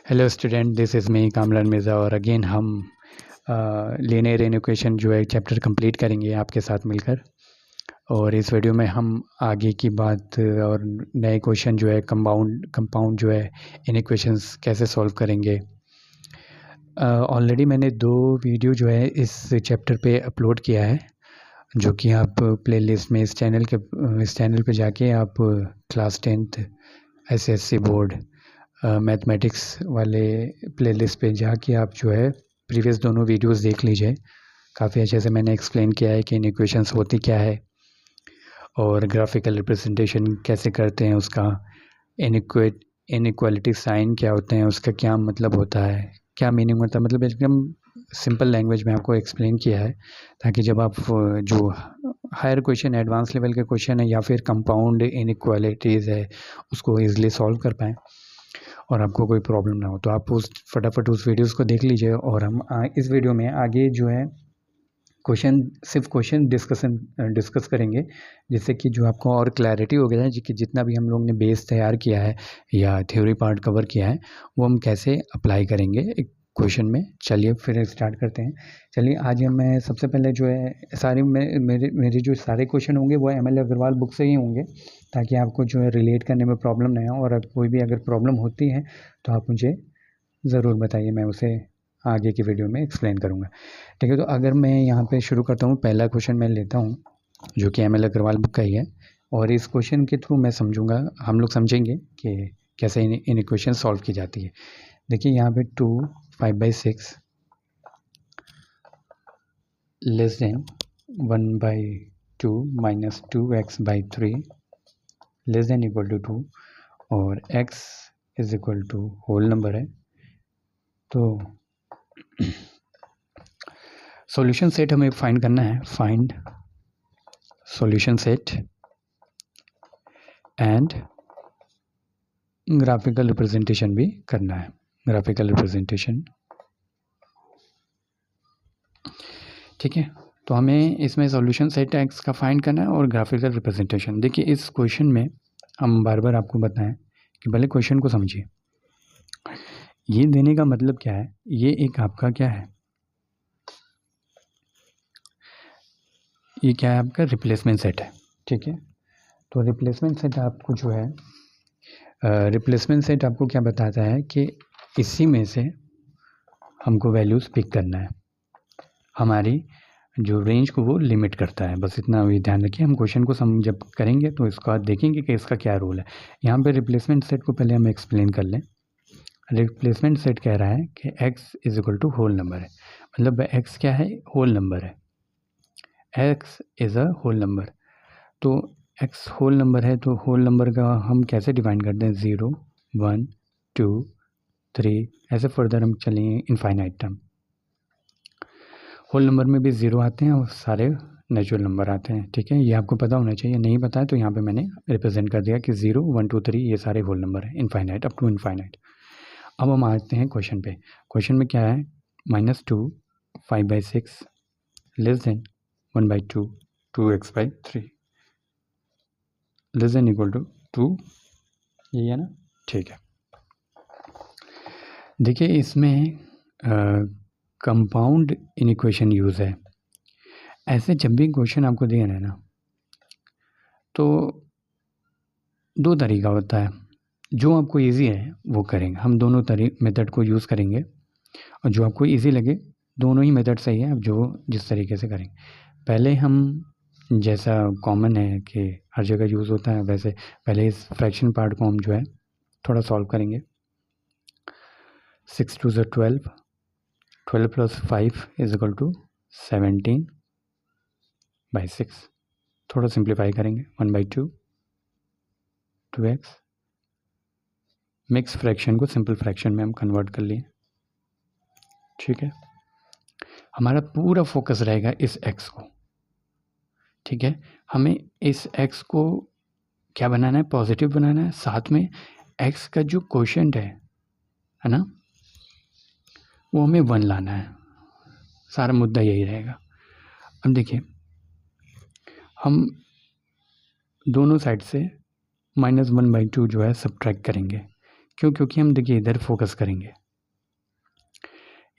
Hello student, this is me Kamran Mirza और again हम linear equation जो है चैप्टर कंप्लीट करेंगे आपके साथ मिलकर। और इस वीडियो में हम आगे की बात और नए क्वेश्चन जो है कंपाउंड जो है इन इक्वेशंस कैसे सॉल्व करेंगे। ऑलरेडी मैंने 2 वीडियो जो है इस चैप्टर पे अपलोड किया है, जो कि आप प्लेलिस्ट में इस चैनल पे जाके आप class 10th SSC board mathematics वाले प्लेलिस्ट पे जाके आप जो है प्रीवियस दोनों वीडियोस देख लीजिए। काफ़ी अच्छे से मैंने एक्सप्लेन किया है कि इन इक्वेशंस होती क्या है और ग्राफिकल रिप्रेजेंटेशन कैसे करते हैं, उसका इनइक्वालिटी साइन क्या होते हैं, उसका क्या मतलब होता है, क्या मीनिंग होता है, मतलब एकदम सिंपल लैंग्वेज में आपको एक्सप्लेन किया है, ताकि जब आप जो हायर क्वेश्चन, एडवांस लेवल के क्वेश्चन है या फिर कंपाउंड इनइक्वालिटीज़ है, उसको ईजिली सॉल्व कर पाएँ और आपको कोई प्रॉब्लम ना हो। तो आप फटाफट उस वीडियोस को देख लीजिए और हम इस वीडियो में आगे जो है सिर्फ क्वेश्चन डिस्कस करेंगे, जिससे कि जो आपको और क्लैरिटी हो गया है कि जितना भी हम लोग ने बेस तैयार किया है या थ्योरी पार्ट कवर किया है वो हम कैसे अप्लाई करेंगे एक क्वेश्चन में। चलिए फिर स्टार्ट करते हैं। चलिए आज मैं सबसे पहले जो है मेरे जो सारे क्वेश्चन होंगे वो ML अग्रवाल बुक से ही होंगे, ताकि आपको जो है रिलेट करने में प्रॉब्लम नहीं हो। और कोई भी अगर प्रॉब्लम होती है तो आप मुझे ज़रूर बताइए, मैं उसे आगे की वीडियो में एक्सप्लेन करूँगा। ठीक है, तो अगर मैं यहाँ पे शुरू करता हूँ, पहला क्वेश्चन मैं लेता हूँ जो कि ML अग्रवाल बुक का ही है, और इस क्वेश्चन के थ्रू हम लोग समझेंगे कि कैसे इन इक्वेशन सॉल्व की जाती है। देखिए यहाँ पे 2 5/6 less than 1/2 minus 2x/3 less than equal to 2 और x is equal to whole number है। तो सॉल्यूशन सेट हमें फाइंड करना है। Find solution set and graphical representation भी करना है। ग्राफिकल रिप्रेजेंटेशन, ठीक है। तो हमें इसमें सॉल्यूशन सेट एक्स का फाइंड करना है और ग्राफिकल रिप्रेजेंटेशन। देखिए इस क्वेश्चन में हम बार बार आपको बताएं कि पहले क्वेश्चन को समझिए। ये देने का मतलब क्या है, ये एक आपका क्या है, ये क्या है, आपका रिप्लेसमेंट सेट है। ठीक है, तो रिप्लेसमेंट सेट आपको जो है रिप्लेसमेंट सेट आपको क्या बताता है कि इसी में से हमको वैल्यूज़ पिक करना है, हमारी जो रेंज को वो लिमिट करता है। बस इतना भी ध्यान रखिए। हम क्वेश्चन को जब करेंगे तो इसका देखेंगे कि इसका क्या रोल है। यहाँ पे रिप्लेसमेंट सेट को पहले हम एक्सप्लेन कर लें। रिप्लेसमेंट सेट कह रहा है कि x is equal to whole number है, मतलब x क्या है, होल नंबर है। x is a whole number, तो x होल नंबर है, तो होल नंबर का हम कैसे डिफाइन करते हैं, 0 1 2 3 ऐसे फर्दर हम चलेंगे इनफाइनाइट टर्म। होल नंबर में भी 0 आते हैं और सारे नेचुरल नंबर आते हैं। ठीक है, ये आपको पता होना चाहिए। नहीं पता है तो यहाँ पे मैंने रिप्रेजेंट कर दिया कि 0 1 2 3 ये सारे होल नंबर है, इनफाइनाइट अप टू इनफाइनाइट। अब हम आते हैं क्वेश्चन पे। क्वेश्चन में क्या है, -2 5/6 less than 1/2 2x/3 less than equal to 2, यही है ना। ठीक है, देखिए इसमें कंपाउंड इनइक्वेशन यूज़ है। ऐसे जब भी क्वेश्चन आपको दिया है ना, तो 2 तरीका होता है। जो आपको इजी है वो करेंगे, हम दोनों मेथड को यूज़ करेंगे, और जो आपको इजी लगे दोनों ही मेथड सही है, आप जो जिस तरीके से करेंगे। पहले हम, जैसा कॉमन है कि हर जगह यूज़ होता है, वैसे पहले इस फ्रैक्शन पार्ट को हम जो है थोड़ा सॉल्व करेंगे। 6 2 12, 12 + 5 इज इक्वल टू 17/6। थोड़ा सिंप्लीफाई करेंगे, 1/2 2x। मिक्स फ्रैक्शन को सिंपल फ्रैक्शन में हम कन्वर्ट कर लिए। ठीक है, हमारा पूरा फोकस रहेगा इस x को। ठीक है, हमें इस x को क्या बनाना है, पॉजिटिव बनाना है। साथ में x का जो क्वोशंट है ना, वो हमें 1 लाना है। सारा मुद्दा यही रहेगा। अब देखिए हम दोनों साइड से -1/2 जो है सब्ट्रैक्ट करेंगे, क्यों? क्योंकि हम देखिए इधर फोकस करेंगे,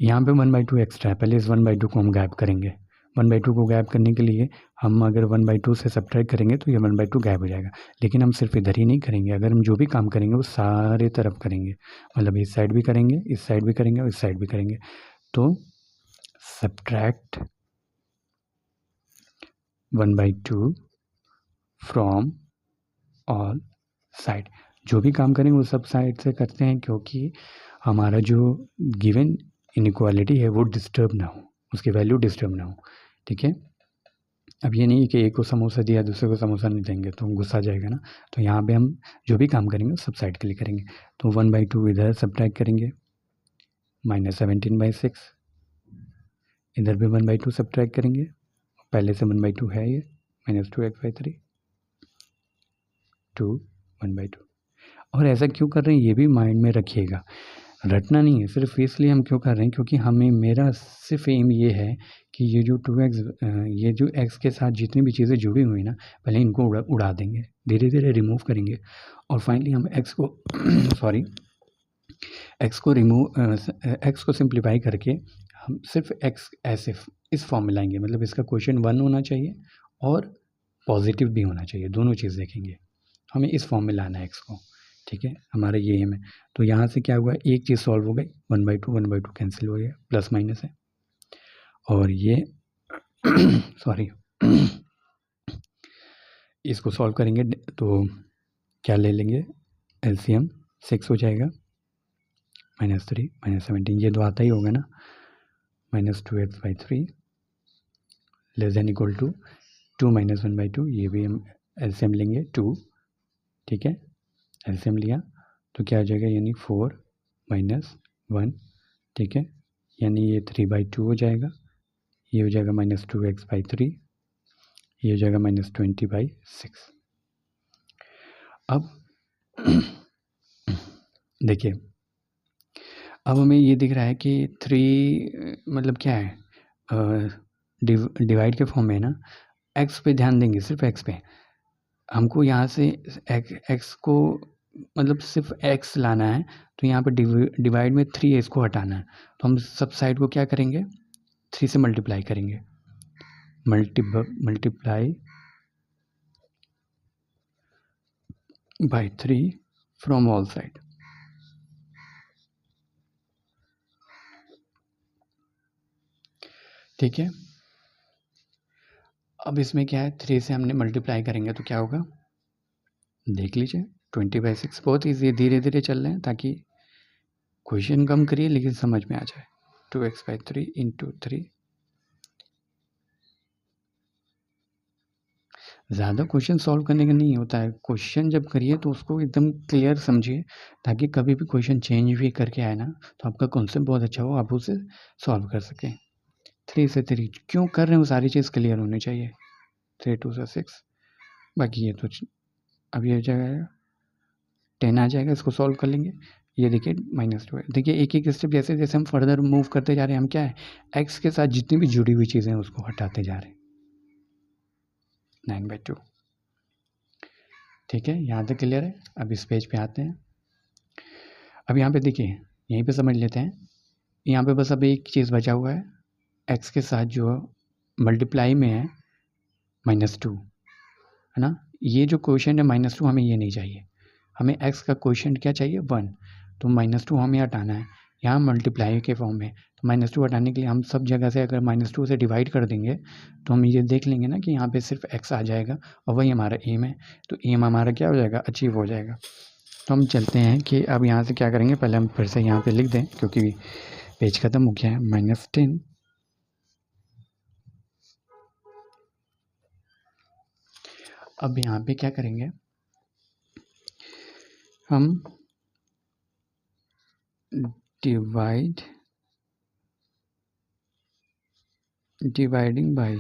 यहाँ पे 1/2 एक्स्ट्रा है, पहले इस 1/2 को हम गायब करेंगे। 1/2 को गायब करने के लिए हम अगर 1/2 से सब्ट्रैक्ट करेंगे तो ये 1/2 गायब हो जाएगा। लेकिन हम सिर्फ इधर ही नहीं करेंगे, अगर हम जो भी काम करेंगे वो सारे तरफ करेंगे, मतलब इस साइड भी करेंगे, इस साइड भी करेंगे और इस साइड भी करेंगे। तो सब्ट्रैक्ट 1/2 फ्रॉम ऑल साइड, जो भी काम करेंगे वो सब साइड से करते हैं, क्योंकि हमारा जो गिवन इनइक्वालिटी है वो डिस्टर्ब ना हो, उसकी वैल्यू डिस्टर्ब ना हो। ठीक है, अब ये नहीं है कि एक को समोसा दिया दूसरे को समोसा नहीं देंगे तो गुस्सा आ जाएगा ना। तो यहाँ पे हम जो भी काम करेंगे सब साइड के लिए करेंगे। तो 1/2 इधर सब्ट्रैक्ट करेंगे, -17/6, इधर भी 1/2 सब्ट्रैक्ट करेंगे, पहले से 1/2 है ये, -2x/3, 2 1/2। और ऐसा क्यों कर रहे हैं ये भी माइंड में रखिएगा, रटना नहीं है, सिर्फ इसलिए हम क्यों कर रहे हैं क्योंकि हमें, मेरा सिर्फ एम ये है कि ये जो 2x, ये जो x के साथ जितनी भी चीज़ें जुड़ी हुई हैं ना, पहले इनको उड़ा देंगे, धीरे धीरे रिमूव करेंगे, और फाइनली हम x को सॉरी x को सिंप्लीफाई करके हम सिर्फ x ऐसे इस फॉर्म में लाएंगे, मतलब इसका क्वेश्चन 1 होना चाहिए और पॉजिटिव भी होना चाहिए, दोनों चीज़ देखेंगे, हमें इस फॉर्म में लाना है x को। ठीक है, हमारा ये एम है। तो यहाँ से क्या हुआ, एक चीज़ सॉल्व हो गई, 1/2 कैंसिल हो गया, प्लस माइनस है, और ये सॉरी इसको सॉल्व करेंगे तो क्या ले लेंगे, एलसीएम 6 हो जाएगा, -3 -17, ये तो आता ही होगा ना, -2x/3 less than equal to 2 - 1/2, ये भी हम एलसीएम लेंगे 2। ठीक है, एलसीएम लिया तो क्या हो जाएगा, यानी 4 - 1, ठीक है, यानी ये 3/2 हो जाएगा, ये हो जाएगा -2x/3, ये हो जाएगा -20/6। अब देखिए, अब हमें ये दिख रहा है कि 3 मतलब क्या है, डिवाइड के फॉर्म में ना, x पे ध्यान देंगे, सिर्फ x पे हमको यहाँ से x को मतलब सिर्फ x लाना है, तो यहाँ पे डिवाइड में 3 है, इसको हटाना है, तो हम सब साइड को क्या करेंगे, 3 से मल्टीप्लाई करेंगे, multiply by 3 from all side. ठीक है, अब इसमें क्या है, 3 से हमने मल्टीप्लाई करेंगे तो क्या होगा, देख लीजिए, 20/6, बहुत ईजी है, धीरे धीरे चल रहे हैं ताकि क्वेश्चन कम करिए लेकिन समझ में आ जाए। 2x/3 × 3, ज़्यादा क्वेश्चन सॉल्व करने का नहीं होता है, क्वेश्चन जब करिए तो उसको एकदम क्लियर समझिए, ताकि कभी भी क्वेश्चन चेंज भी करके आए ना तो आपका कॉन्सेप्ट बहुत अच्छा हो, आप उसे सॉल्व कर सकें। 3 से 3 क्यों कर रहे हैं, वो सारी चीज़ क्लियर होनी चाहिए। 3 2 से 6, बाकी ये तो अब ये हो जाएगा 10 आ जाएगा, इसको सॉल्व कर लेंगे, ये देखिए -2 है। देखिए एक एक स्टेप जैसे जैसे हम फर्दर मूव करते जा रहे हैं, हम क्या है, x के साथ जितनी भी जुड़ी हुई चीज़ें हैं उसको हटाते जा रहे हैं। 9/2, ठीक है, यहाँ तक क्लियर है। अब इस पेज पे आते हैं, अब यहाँ पे देखिए, यहीं पे समझ लेते हैं, यहाँ पे बस अब एक चीज़ बचा हुआ है, x के साथ जो मल्टीप्लाई में है -2, है ना, ये जो क्वेश्चन है -2, हमें ये नहीं चाहिए, हमें x का क्वेश्चन क्या चाहिए, 1, तो -2 हमें हटाना है, यहाँ मल्टीप्लाई के फॉर्म में, तो -2 हटाने के लिए हम सब जगह से अगर -2 से डिवाइड कर देंगे तो हम ये देख लेंगे ना कि यहाँ पे सिर्फ x आ जाएगा, और वही हमारा एम है, तो एम हमारा क्या हो जाएगा, अचीव हो जाएगा। तो हम चलते हैं कि अब यहाँ से क्या करेंगे, पहले हम फिर से यहाँ पे लिख दें क्योंकि पेज ख़त्म हो गया है, -10, अब यहाँ पे क्या करेंगे, हम dividing by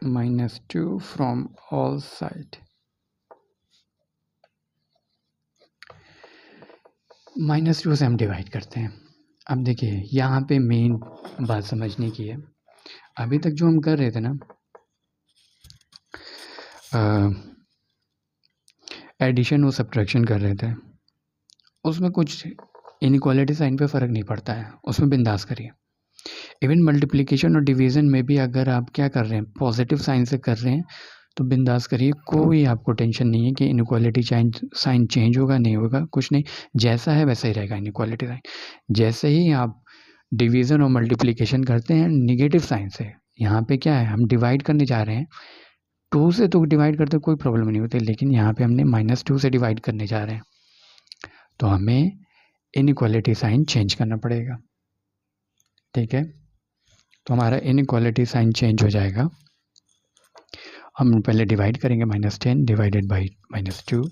-2 from all side, -2 से हम डिवाइड करते हैं। अब देखिए यहाँ पे मेन बात समझने की है, अभी तक जो हम कर रहे थे ना, एडिशन और सब्ट्रैक्शन कर रहे थे, उसमें कुछ इनइक्वालिटी साइन पे फ़र्क नहीं पड़ता है, उसमें बिंदास करिए। इवन मल्टीप्लिकेशन और डिवीज़न में भी अगर आप क्या कर रहे हैं, पॉजिटिव साइन से कर रहे हैं, तो बिंदास करिए, कोई आपको टेंशन नहीं है कि इनइक्वालिटी साइन चेंज होगा, नहीं होगा, कुछ नहीं, जैसा है वैसा ही रहेगा इनइक्वालिटी साइन। जैसे ही आप डिवीज़न और मल्टीप्लिकेशन करते हैं नेगेटिव साइन से, यहाँ पे क्या है, हम डिवाइड करने जा रहे हैं, 2 से तो डिवाइड करते कोई प्रॉब्लम नहीं होती, लेकिन यहाँ पे हमने -2 से डिवाइड करने जा रहे हैं, तो हमें इनइक्वालिटी साइन चेंज करना पड़ेगा। ठीक है, तो हमारा इनइक्वालिटी साइन चेंज हो जाएगा। हम पहले डिवाइड करेंगे, -10 divided by -2,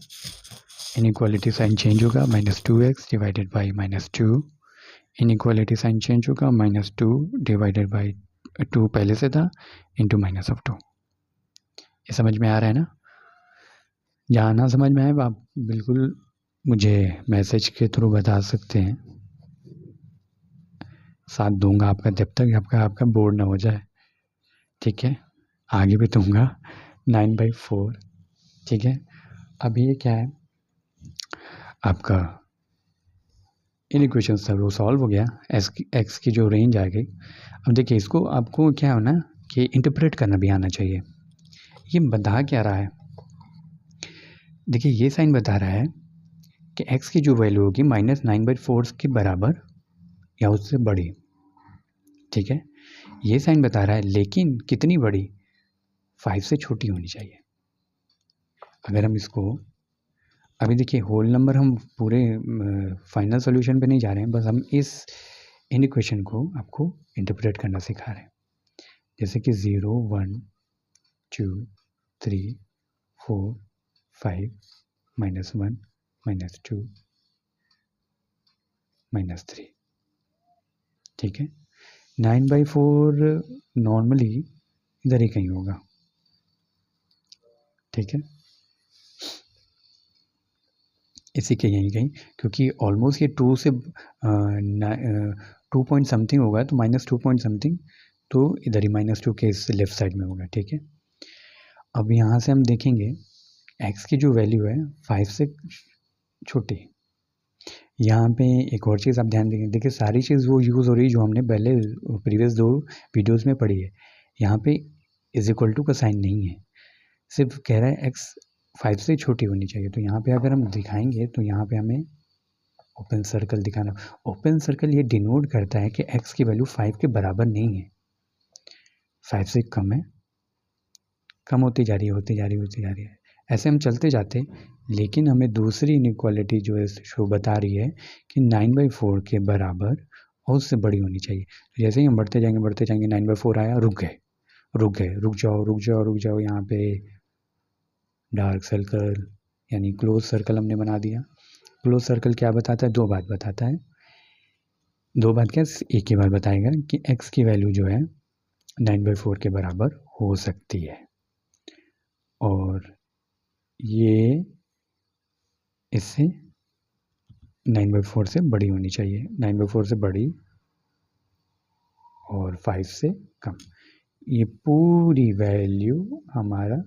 inequality sign change होगा, -2x divided by -2, inequality sign change होगा, -2 डिवाइडेड बाई 2 पहले से था, इंटू -2। ये समझ में आ रहा है ना? जहाँ ना समझ में आए आप बिल्कुल मुझे मैसेज के थ्रू बता सकते हैं, साथ दूंगा आपका जब तक आपका बोर्ड ना हो जाए। ठीक है, आगे भी दूंगा 9/4। ठीक है, अभी ये क्या है, आपका इन इक्वेशन था वो सॉल्व हो गया, एक्स की जो रेंज आ गई। अब देखिए, इसको आपको क्या होना कि इंटरप्रेट करना भी आना चाहिए। ये बता क्या रहा है, देखिए ये साइन बता रहा है कि x की जो वैल्यू होगी -9/4 के बराबर या उससे बड़ी। ठीक है, ये साइन बता रहा है, लेकिन कितनी बड़ी, 5 से छोटी होनी चाहिए। अगर हम इसको अभी देखिए, होल नंबर हम पूरे फाइनल सॉल्यूशन पे नहीं जा रहे हैं, बस हम इस इन इक्वेशन को आपको इंटरप्रेट करना सिखा रहे हैं। जैसे कि 0 1 2 3 4 5 -1 -2 -3। ठीक है, 9/4 नॉर्मली इधर ही कहीं होगा। ठीक है, इसी के यहीं कहीं, क्योंकि ऑलमोस्ट ये 2 से 2 पॉइंट समथिंग होगा, तो -2 पॉइंट समथिंग, तो इधर ही -2 के इस लेफ्ट साइड में होगा। ठीक है, अब यहाँ से हम देखेंगे x की जो वैल्यू है 5 से छोटी। यहाँ पे एक और चीज़ आप ध्यान देंगे, देखिए सारी चीज़ वो यूज़ हो रही है जो हमने पहले प्रीवियस 2 वीडियोस में पढ़ी है। यहाँ पे इज इक्वल टू का साइन नहीं है, सिर्फ कह रहा है x 5 से छोटी होनी चाहिए। तो यहाँ पे अगर हम दिखाएंगे तो यहाँ पे हमें ओपन सर्कल दिखाना। ओपन सर्कल ये डिनोट करता है कि x की वैल्यू 5 के बराबर नहीं है, 5 से कम है, कम होती जा रही है, होती जा रही है। ऐसे हम चलते जाते, लेकिन हमें दूसरी इनइक्वालिटी जो है शो बता रही है कि 9/4 के बराबर और उससे बड़ी होनी चाहिए। तो जैसे ही हम बढ़ते जाएंगे 9/4 आया, रुक गए, रुक जाओ। यहाँ पे डार्क सर्कल यानी क्लोज सर्कल हमने बना दिया। क्लोज सर्कल क्या बताता है, 2 बात बताता है। 2 बात क्या, एक ही बात बताएगा कि x की वैल्यू जो है 9/4 के बराबर हो सकती है, और ये इससे 9/4 से बड़ी होनी चाहिए, 9/4 से बड़ी और 5 से कम। ये पूरी वैल्यू हमारा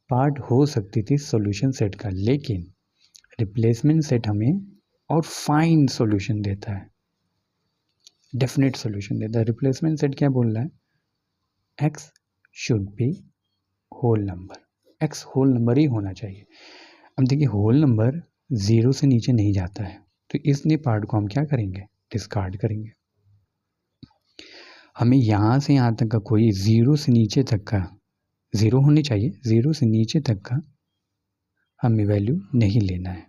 पार्ट हो सकती थी सॉल्यूशन सेट का, लेकिन रिप्लेसमेंट सेट हमें और फाइन सॉल्यूशन देता है, डेफिनेट सॉल्यूशन देता है। रिप्लेसमेंट सेट क्या बोल रहा है, x should be whole number, x whole number ही होना चाहिए। अब देखिए, होल नंबर 0 से नीचे नहीं जाता है, तो इसलिए पार्ट को हम क्या करेंगे, डिस्कार्ड करेंगे। हमें यहाँ से यहाँ तक का कोई 0 से नीचे तक का 0 होनी चाहिए, 0 से नीचे तक का हमें वैल्यू नहीं लेना है।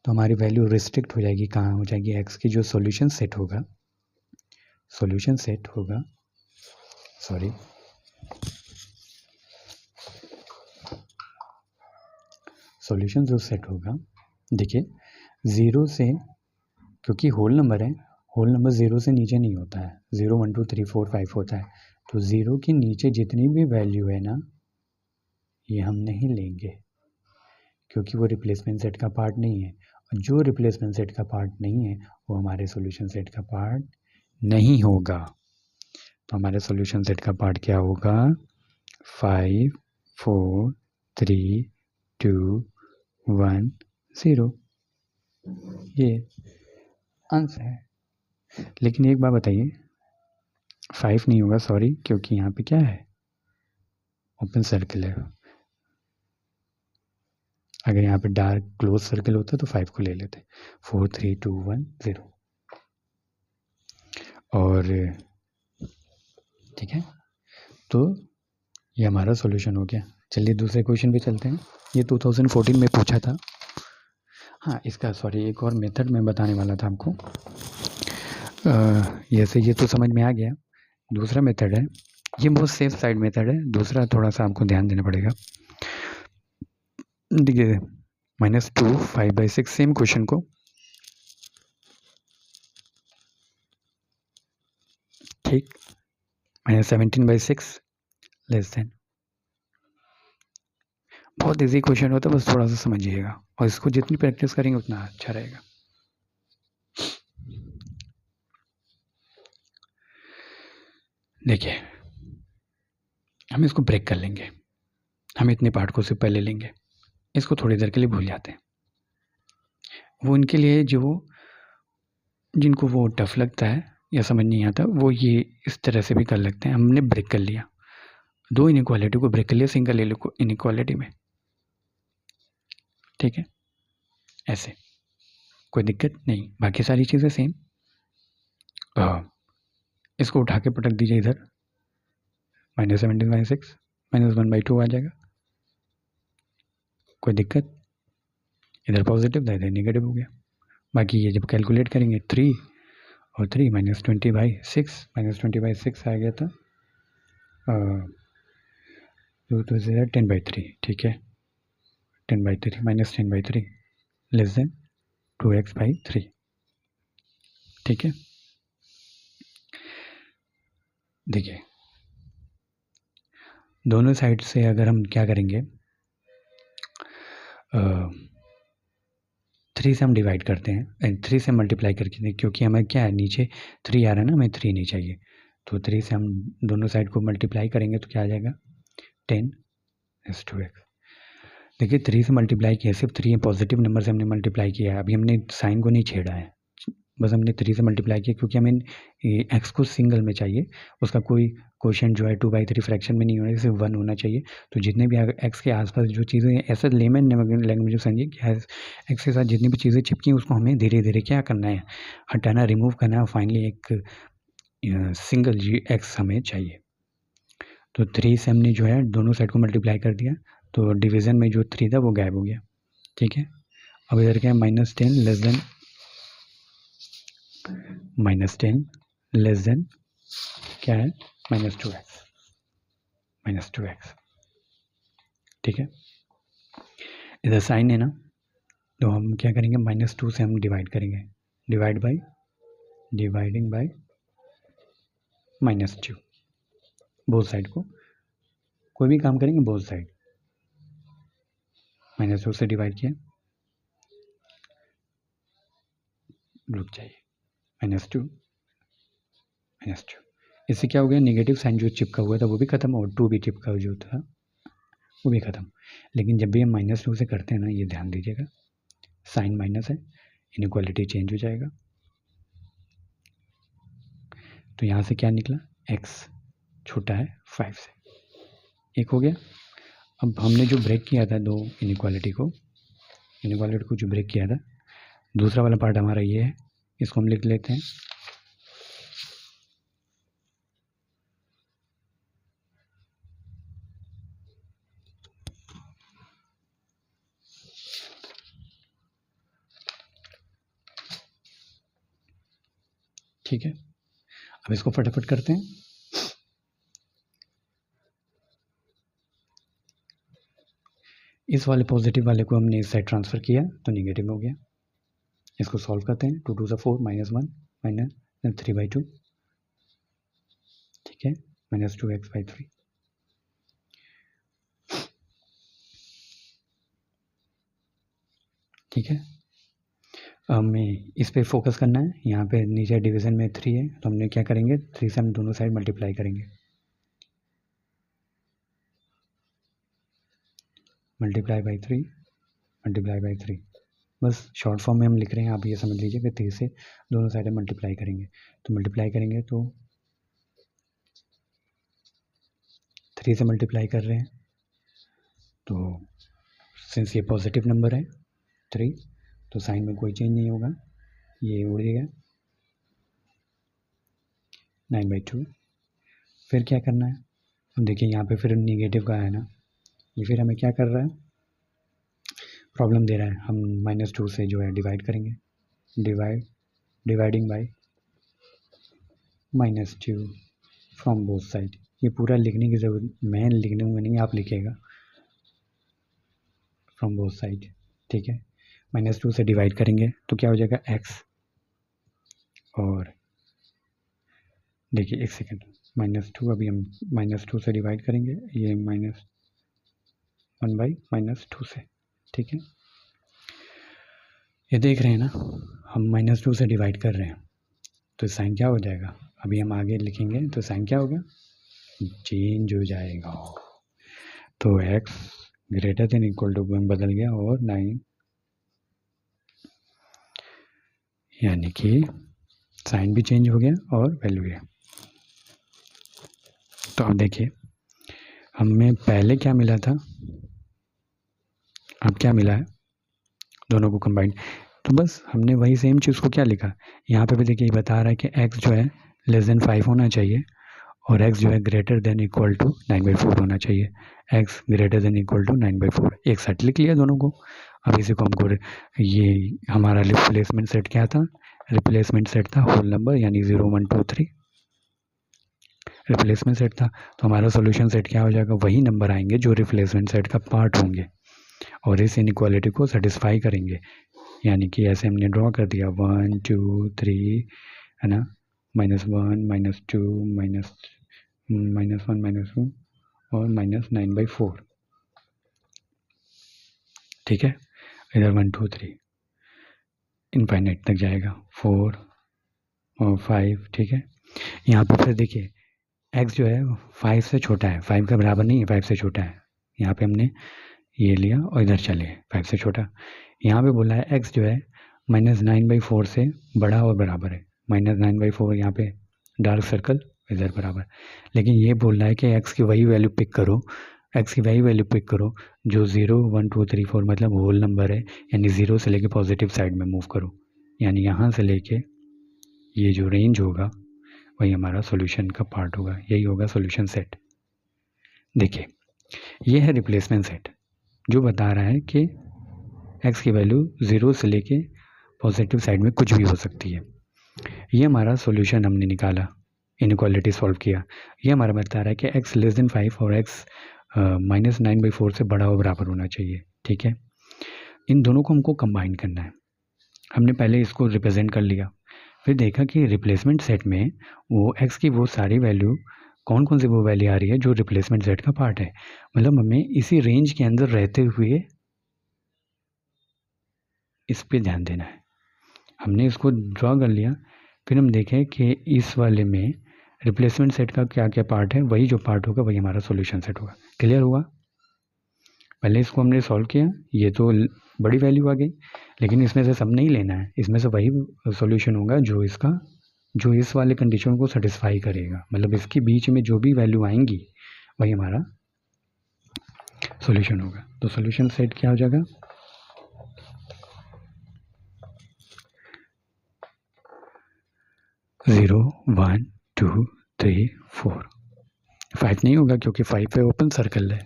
तो हमारी वैल्यू रिस्ट्रिक्ट हो जाएगी, कहाँ हो जाएगी, x की जो सॉल्यूशन सेट होगा, सॉल्यूशन जो सेट होगा, देखिए 0 से, क्योंकि होल नंबर है, होल नंबर 0 से नीचे नहीं होता है, 0 1 2 3 4 5 होता है। तो 0 के नीचे जितनी भी वैल्यू है ना, ये हम नहीं लेंगे, क्योंकि वो रिप्लेसमेंट सेट का पार्ट नहीं है, और जो रिप्लेसमेंट सेट का पार्ट नहीं है वो हमारे सॉल्यूशन सेट का पार्ट नहीं होगा। तो हमारे सॉल्यूशन सेट का पार्ट क्या होगा, 5 4 3 2 1 0। ये आंसर है। लेकिन एक बात बताइए, 5 नहीं होगा, सॉरी, क्योंकि यहाँ पे क्या है, ओपन सर्कल है। अगर यहाँ पे डार्क क्लोज सर्कल होता तो 5 को ले लेते। 4 3 2 1 0। और ठीक है, तो ये हमारा सॉल्यूशन हो गया। चलिए दूसरे क्वेश्चन पे चलते हैं। ये 2014 में पूछा था। हाँ, इसका सॉरी एक और मेथड मैं बताने वाला था आपको। जैसे ये तो समझ में आ गया। दूसरा मेथड है, ये बहुत सेफ साइड मेथड है। दूसरा थोड़ा सा आपको ध्यान देना पड़ेगा। देखिए, -2 5/6 सेम क्वेश्चन को, ठीक, -17/6 लेस देन। बहुत इजी क्वेश्चन होता है, बस थोड़ा सा समझिएगा, और इसको जितनी प्रैक्टिस करेंगे उतना अच्छा रहेगा। देखिए, हम इसको ब्रेक कर लेंगे। हम इतने पार्ट को सिर्फ पहले लेंगे, इसको थोड़ी देर के लिए भूल जाते हैं। वो उनके लिए जो जिनको वो टफ लगता है या समझ नहीं आता, वो ये इस तरह से भी कर लगते हैं। हमने ब्रेक कर लिया, दो इनइक्वालिटी को ब्रेक कर लिया सिंगल इनइक्वालिटी में, ठीक है, ऐसे कोई दिक्कत नहीं, बाकी सारी चीज़ें सेम। इसको उठा के पटक दीजिए इधर, -17/6 -1/2 आ जाएगा, कोई दिक्कत। इधर पॉजिटिव था, इधर नेगेटिव हो गया। बाकी ये जब कैलकुलेट करेंगे 3 और 3 -20/6 -20/6 आ गया था, 10/3, ठीक है, 10/3 -10/3 लेस देन 2x/3, ठीक है। देखिए, दोनों साइड से अगर हम क्या करेंगे, 3 से हम डिवाइड करते हैं, 3 से मल्टीप्लाई करके, क्योंकि हमें क्या है, नीचे 3 आ रहा है ना, हमें 3 नहीं चाहिए, तो 3 से हम दोनों साइड को मल्टीप्लाई करेंगे तो क्या आ जाएगा, 10 - 2x। देखिए, 3 से मल्टीप्लाई किया, सिर्फ 3 पॉजिटिव नंबर से हमने मल्टीप्लाई किया है, अभी हमने साइन को नहीं छेड़ा है, बस हमने 3 से मल्टीप्लाई किया, क्योंकि हमें एक्स को सिंगल में चाहिए, उसका कोई क्वेश्चन जो है 2/3 फ्रैक्शन में नहीं होना, सिर्फ 1 होना चाहिए। तो जितने भी एक्स के आसपास जो चीज़ें, ऐसा लेमन लैंग्वेज में समझिए कि एक्स के साथ जितनी भी चीज़ें चिपकी हैं, उसको हमें धीरे धीरे क्या करना है, हटाना, रिमूव करना है, और फाइनली एक सिंगल एक्स हमें चाहिए। तो 3 से हमने जो है दोनों साइड को मल्टीप्लाई कर दिया, तो डिवीज़न में जो 3 था वो गायब हो गया, ठीक है। अब इधर क्या है, -10 लेस देन -10 लेस देन क्या है, -2x, ठीक है। इधर साइन है ना, तो हम क्या करेंगे, -2 से हम डिवाइड करेंगे, डिवाइडिंग बाय -2, बोथ साइड को, कोई भी काम करेंगे बोथ साइड, -2 से डिवाइड किया, रुक जाइए, -2 इससे क्या हो गया, नेगेटिव साइन जो चिपका हुआ था वो भी खत्म, और 2 भी चिपका जो था वो भी खत्म। लेकिन जब भी हम -2 से करते हैं ना, ये ध्यान दीजिएगा, साइन माइनस है, इनइक्वालिटी चेंज हो जाएगा, तो यहाँ से क्या निकला, x छोटा है 5 से, एक हो गया। अब हमने जो ब्रेक किया था दो इनइक्वालिटी को जो ब्रेक किया था, दूसरा वाला पार्ट हमारा ये है, इसको हम लिख लेते हैं, ठीक है। अब इसको फटाफट करते हैं, इस वाले पॉजिटिव वाले को हमने इस साइड ट्रांसफ़र किया तो नेगेटिव हो गया। इसको सॉल्व करते हैं, 2 2 4 -1 -3/2, ठीक है, -2x/3, ठीक है। हमें इस पे फोकस करना है, यहाँ पे नीचे डिवीज़न में 3 है, तो हमने क्या करेंगे, 3 से हम दोनों साइड मल्टीप्लाई करेंगे, मल्टीप्लाई बाई 3 मल्टीप्लाई बाई 3, बस शॉर्ट फॉर्म में हम लिख रहे हैं, आप ये समझ लीजिए कि 3 से दोनों साइडें मल्टीप्लाई करेंगे। तो मल्टीप्लाई करेंगे तो 3 से मल्टीप्लाई कर रहे हैं, तो सिंस ये पॉजिटिव नंबर है 3, तो साइन में कोई चेंज नहीं होगा, ये उड़ गया 9/2। फिर क्या करना है, अब देखिए यहाँ पे फिर निगेटिव का है ना, ये फिर हमें क्या कर रहा है, प्रॉब्लम दे रहा है, हम -2 से जो है डिवाइड करेंगे, dividing by -2 from both side. ये पूरा लिखने की ज़रूरत मैं लिखने में नहीं, आप लिखेगा फ्रॉम बोथ साइड, ठीक है। -2 से डिवाइड करेंगे तो क्या हो जाएगा x, और देखिए एक सेकेंड, -2 अभी हम -2 से डिवाइड करेंगे, ये -1/-2 से, ठीक है। ये देख रहे हैं ना, हम -2 से डिवाइड कर रहे हैं, तो साइन क्या हो जाएगा, अभी हम आगे लिखेंगे तो साइन क्या होगा, चेंज हो जाएगा। तो x greater than equal to में बदल गया और 9, यानी कि साइन भी चेंज हो गया और वैल्यू है। तो अब देखिए हमें पहले क्या मिला था, अब क्या मिला है, दोनों को कंबाइन, तो बस हमने वही सेम चीज़ को क्या लिखा, यहाँ पे भी देखिए ये बता रहा है कि x जो है लेस देन 5 होना चाहिए और x जो है ग्रेटर देन इक्वल टू 9/4 होना चाहिए, x greater than equal to 9/4, एक सेट लिख लिया दोनों को। अब इसी को हमको, ये हमारा रिप्लेसमेंट सेट क्या था, रिप्लेसमेंट सेट था होल नंबर, यानी 0 1 2 3 रिप्लेसमेंट सेट था, तो हमारा सॉल्यूशन सेट क्या हो जाएगा, वही नंबर आएंगे जो रिप्लेसमेंट सेट का पार्ट होंगे और इस इनइक्वालिटी को सेटिस्फाई करेंगे, यानी कि ऐसे हमने ड्रॉ कर दिया 1 2 3 है ना, -1 -2 -1 -2 और -9/4, ठीक है। इधर 1 2 3 इनफाइनाइट तक जाएगा, 4 और 5, ठीक है। यहाँ पे फिर देखिए x जो है 5 से छोटा है, 5 का बराबर नहीं है, 5 से छोटा है, यहाँ पे हमने ये लिया और इधर चले 5 से छोटा। यहाँ पे बोला है x जो है -9/4 से बड़ा और बराबर है, -9/4 यहाँ पे डार्क सर्कल इधर बराबर, लेकिन ये बोल रहा है कि x की वही वैल्यू पिक करो, x की वही वैल्यू पिक करो जो 0 1 2 3 4 मतलब होल नंबर है, यानी 0 से लेके पॉजिटिव साइड में मूव करो, यानी यहाँ से लेके ये जो रेंज होगा वही हमारा सॉल्यूशन का पार्ट होगा, यही होगा सॉल्यूशन सेट। देखिए ये है रिप्लेसमेंट सेट जो बता रहा है कि x की वैल्यू 0 से लेके पॉजिटिव साइड में कुछ भी हो सकती है। ये हमारा सॉल्यूशन हमने निकाला, इनइक्वालिटी सॉल्व किया, ये हमारा बता रहा है कि x लेस देन 5 और x -9/4 से बड़ा और बराबर होना चाहिए, ठीक है। इन दोनों को हमको कंबाइन करना है, हमने पहले इसको रिप्रेजेंट कर लिया, फिर देखा कि रिप्लेसमेंट सेट में वो x की वो सारी वैल्यू कौन कौन सी वो वैल्यू आ रही है जो रिप्लेसमेंट सेट का पार्ट है, मतलब हमें इसी रेंज के अंदर रहते हुए इस पे ध्यान देना है। हमने इसको ड्रॉ कर लिया, फिर हम देखें कि इस वाले में रिप्लेसमेंट सेट का क्या क्या पार्ट है, वही जो पार्ट होगा वही हमारा सॉल्यूशन सेट होगा। क्लियर हुआ, पहले इसको हमने सॉल्व किया, ये तो बड़ी वैल्यू आ गई, लेकिन इसमें से सब नहीं लेना है, इसमें से वही सॉल्यूशन होगा जो इसका, जो इस वाले कंडीशन को सेटिस्फाई करेगा, मतलब इसके बीच में जो भी वैल्यू आएंगी वही हमारा सॉल्यूशन होगा। तो सॉल्यूशन सेट क्या हो जाएगा, 0 1 2 3 4, 5 नहीं होगा क्योंकि 5 पे ओपन सर्कल है।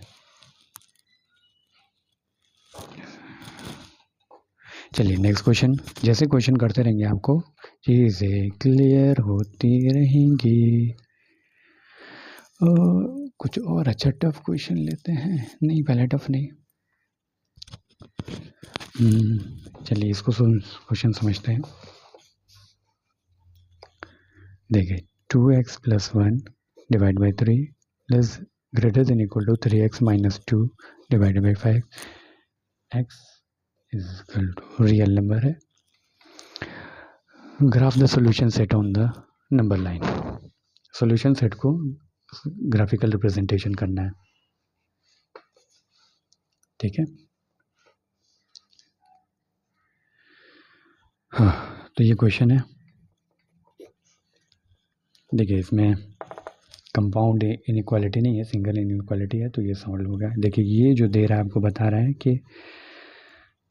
चलिए नेक्स्ट क्वेश्चन, जैसे क्वेश्चन करते रहेंगे आपको चीज़ें क्लियर होती रहेंगी। कुछ और अच्छा टफ क्वेश्चन लेते हैं, नहीं पहले टफ नहीं, चलिए इसको क्वेश्चन समझते हैं। देखिए 2x + 1 divide by 3 plus greater than equal to 3x - 2 divide by 5, x is equal to real number है। Graph the solution set on the number line, solution set को ग्राफिकल रिप्रेजेंटेशन करना है, ठीक है। हाँ, तो ये क्वेश्चन है। देखिए इसमें कंपाउंड इनइक्वालिटी नहीं है, सिंगल इनइक्वालिटी है, तो ये सॉल्व हो गया। देखिए ये जो दे रहा है आपको बता रहा है कि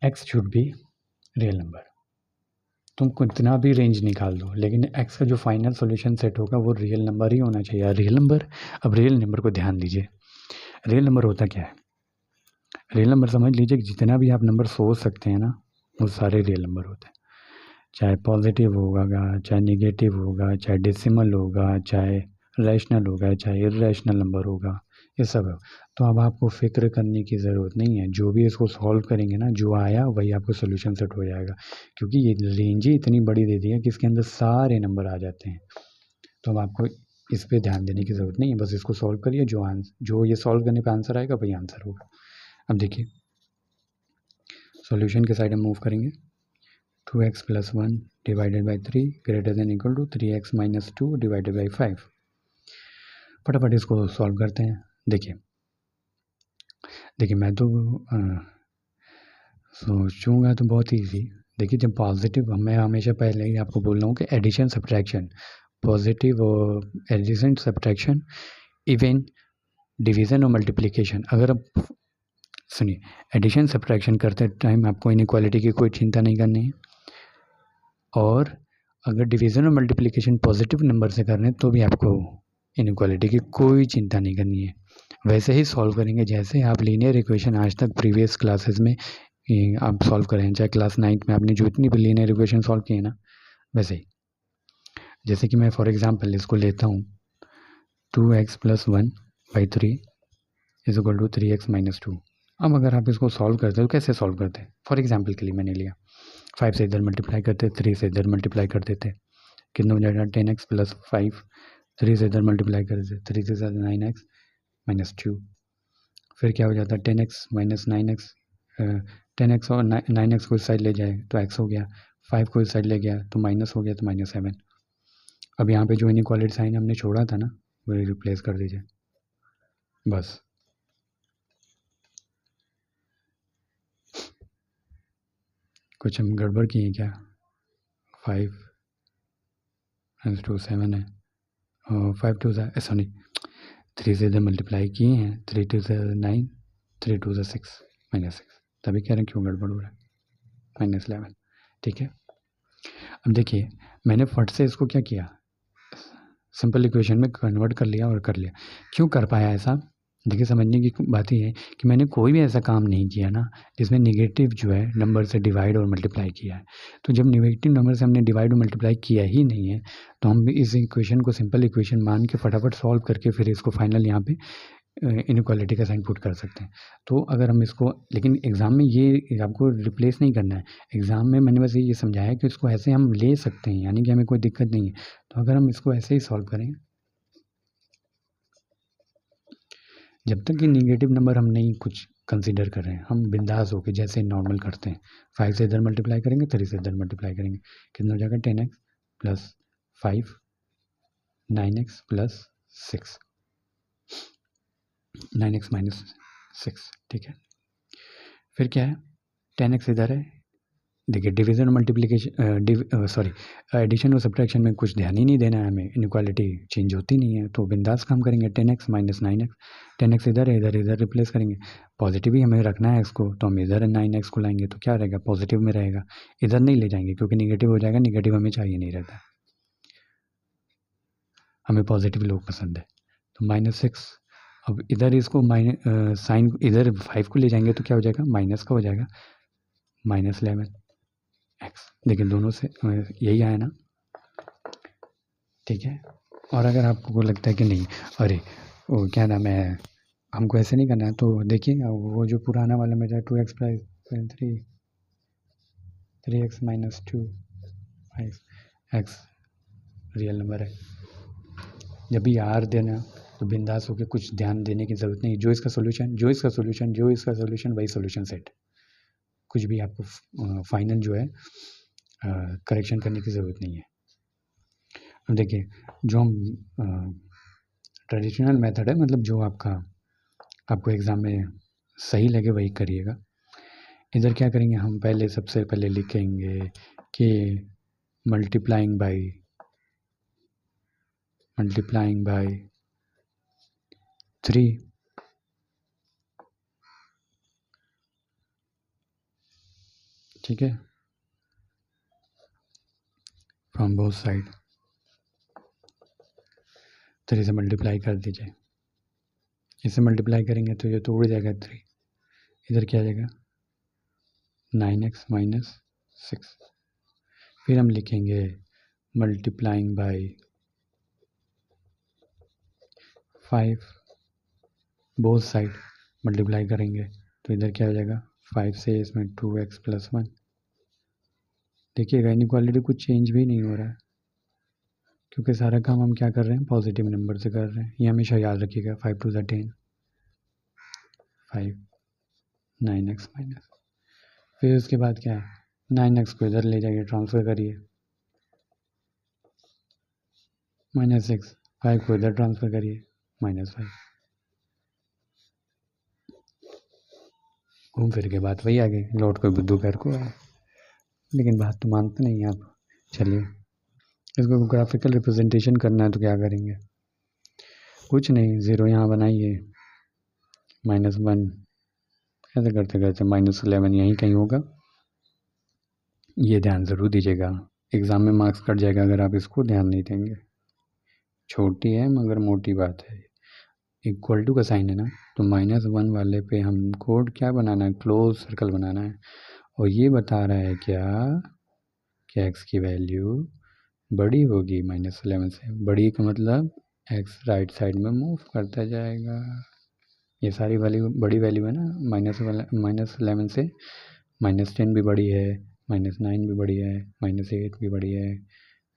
x should be real number. तुम कितना भी रेंज निकाल दो, लेकिन x का जो फाइनल सॉल्यूशन सेट होगा वो रियल नंबर ही होना चाहिए। रियल नंबर, अब रियल नंबर को ध्यान दीजिए, रियल नंबर होता क्या है? रियल नंबर समझ लीजिए कि जितना भी आप नंबर सोच सकते हैं ना, वो सारे रियल नंबर होते हैं। चाहे पॉजिटिव होगा, चाहे निगेटिव होगा, चाहे डेसिमल होगा, चाहे रैशनल होगा, चाहे इर्रेशनल नंबर होगा, ये सब है। तो अब आपको फ़िक्र करने की ज़रूरत नहीं है, जो भी इसको सॉल्व करेंगे ना, जो आया वही आपको सॉल्यूशन सेट हो जाएगा, क्योंकि ये रेंज ही इतनी बड़ी दे दी है कि इसके अंदर सारे नंबर आ जाते हैं। तो अब आपको इस पे ध्यान देने की ज़रूरत नहीं है, बस इसको सॉल्व करिए, जो ये सॉल्व करने पे आंसर आएगा वही आंसर होगा। अब देखिए सॉल्यूशन के साइड हम मूव करेंगे। 2x + 1 divided by 3 greater than equal to 3x - 2 divided by 5। फटाफट इसको सॉल्व करते हैं। देखिए मैं तो सोचूंगा तो बहुत ईजी। देखिए जब पॉजिटिव, मैं हमेशा पहले ही आपको बोल रहा हूँ कि एडिशन सब्ट्रैक्शन, पॉजिटिव और एडिशन सब्ट्रैक्शन, इवन डिवीज़न और मल्टीप्लिकेशन, अगर आप सुनिए, एडिशन सब्ट्रैक्शन करते टाइम आपको इनइक्वालिटी की कोई चिंता नहीं करनी है, और अगर डिवीज़न और मल्टीप्लिकेशन पॉजिटिव नंबर से कर रहे हैं तो भी आपको इनइक्वालिटी की कोई चिंता नहीं करनी है। वैसे ही सॉल्व करेंगे जैसे आप लीनियर इक्वेशन आज तक प्रीवियस क्लासेस में आप सॉल्व करें, चाहे क्लास 9th में आपने जो इतनी भी लीनियर इक्वेशन सॉल्व किए ना, वैसे ही। जैसे कि मैं फॉर एग्जांपल इसको लेता हूँ, 2x + 1 by 3 is equal to 3x - 2। अब अगर आप इसको सॉल्व करते हो, कैसे सॉल्व करते हैं? फॉर एग्जाम्पल के लिए मैंने लिया 5 से इधर मल्टीप्लाई करते, 3 से इधर मल्टीप्लाई कर देते, कितना हो जाएगा 10x + 5, 3 से इधर मल्टीप्लाई कर देते, 3 से ज़्यादा 9x - 2, फिर क्या हो जाता है 10x - 9x, 10x और 9x को इस साइड ले जाए तो x हो गया, 5 को इस साइड ले गया तो माइनस हो गया, तो -7। अब यहाँ पे जो इनइक्वालिटी साइन हमने छोड़ा था ना, वो रिप्लेस कर दीजिए बस। कुछ हम गड़बड़ किए क्या? 5 + 2 7 है, 5 2 सॉरी 3 से इधर मल्टीप्लाई किए हैं, 3 2 9, 3 2 6 -6, तभी कह रहे हैं क्यों गड़बड़ हो रहा है, -11। ठीक है, अब देखिए मैंने फट से इसको क्या किया, सिंपल इक्वेशन में कन्वर्ट कर लिया और कर लिया। क्यों कर पाया ऐसा? देखिए समझने की बात ये है कि मैंने कोई भी ऐसा काम नहीं किया ना जिसमें नेगेटिव जो है नंबर से डिवाइड और मल्टीप्लाई किया है। तो जब नेगेटिव नंबर से हमने डिवाइड और मल्टीप्लाई किया ही नहीं है, तो हम इस इक्वेशन को सिंपल इक्वेशन मान के फटाफट सॉल्व करके फिर इसको फाइनल यहाँ पे इनइक्वालिटी का साइन पुट कर सकते हैं। तो अगर हम इसको, लेकिन एग्ज़ाम में ये आपको रिप्लेस नहीं करना है। एग्ज़ाम में मैंने बस ये समझाया कि इसको ऐसे हम ले सकते हैं, यानी कि हमें कोई दिक्कत नहीं है। तो अगर हम इसको ऐसे ही सॉल्व करें, जब तक कि नेगेटिव नंबर हम नहीं कुछ कंसीडर कर रहे हैं, हम बिंदास होके जैसे नॉर्मल करते हैं, 5 से इधर मल्टीप्लाई करेंगे, 3 से इधर मल्टीप्लाई करेंगे, कितना हो जाएगा 10x + 5 9x + 6, 9x - 6। ठीक है, फिर क्या है 10x इधर है। देखिए डिवीज़न और मल्टीप्लिकेशन सॉरी एडिशन और सब्ट्रैक्शन में कुछ ध्यान ही नहीं देना है हमें, इनइक्वालिटी चेंज होती नहीं है, तो बिंदास काम करेंगे। 10x - 9x, 10x इधर है, इधर इधर रिप्लेस करेंगे, पॉजिटिव ही हमें रखना है इसको, तो हम इधर 9x को लाएंगे तो क्या रहेगा, पॉजिटिव में रहेगा, इधर नहीं ले जाएंगे क्योंकि निगेटिव हो जाएगा, निगेटिव हमें चाहिए नहीं रहता, हमें पॉजिटिव लोग पसंद है। तो -6, अब इधर इसको साइन इधर 5 को ले जाएंगे तो क्या हो जाएगा, माइनस का हो जाएगा, -11 x। देखिए दोनों से यही आया ना, ठीक है। और अगर आपको लगता है कि नहीं, अरे वो क्या नाम है, हमको ऐसे नहीं करना है, तो देखिए वो जो पुराना वाला मेरा 2x + 3x - 2 5x real number है। जब भी आर देना तो बिंदास होकर कुछ ध्यान देने की ज़रूरत नहीं, जो इसका सोल्यूशन वही सोल्यूशन सेट, कुछ भी आपको फाइनल जो है करेक्शन करने की ज़रूरत नहीं है। अब देखिए जो हम ट्रेडिशनल मेथड है, मतलब जो आपको एग्ज़ाम में सही लगे वही करिएगा। इधर क्या करेंगे हम, पहले सबसे पहले लिखेंगे कि मल्टीप्लाइंग बाई 3, ठीक है, फ्रॉम बोथ साइड 3 से मल्टीप्लाई कर दीजिए। इसे मल्टीप्लाई करेंगे तो ये तो उड़ जाएगा 3, इधर क्या आ जाएगा 9x माइनस 6। फिर हम लिखेंगे multiplying by 5, both side multiply करेंगे तो इधर क्या हो जाएगा 5 से इसमें 2x प्लस 1। देखिएगा इनइक्वालिटी कुछ चेंज भी नहीं हो रहा है, क्योंकि सारा काम हम क्या कर रहे हैं पॉजिटिव नंबर से कर रहे हैं। ये हमेशा याद रखिएगा। 5 2 10, 5 9x माइनस, फिर उसके बाद क्या है 9x को इधर ले जाइए, ट्रांसफ़र करिए, -6, 5 को इधर ट्रांसफ़र करिए, -5। घूम फिर के बात वही आ गई, लौट को बुद्धू घर को आया। लेकिन बात तो मानते नहीं आप। चलिए इसको ग्राफिकल रिप्रेजेंटेशन करना है तो क्या करेंगे, कुछ नहीं, 0 यहाँ बनाइए, -1, ऐसे करते करते -11 यहीं कहीं होगा। ये ध्यान ज़रूर दीजिएगा, एग्ज़ाम में मार्क्स कट जाएगा अगर आप इसको ध्यान नहीं देंगे। छोटी है मगर मोटी बात है। इक्वल टू का साइन है ना, तो -1 वाले पे हमको क्या बनाना है, क्लोज सर्कल बनाना है। और ये बता रहा है क्या कि x की वैल्यू बड़ी होगी -11 से। बड़ी का मतलब x राइट साइड में मूव करता जाएगा। ये सारी वैल्यू बड़ी वैल्यू है ना, -11 से -10 भी बड़ी है, -9 भी बड़ी है, -8 भी बड़ी है।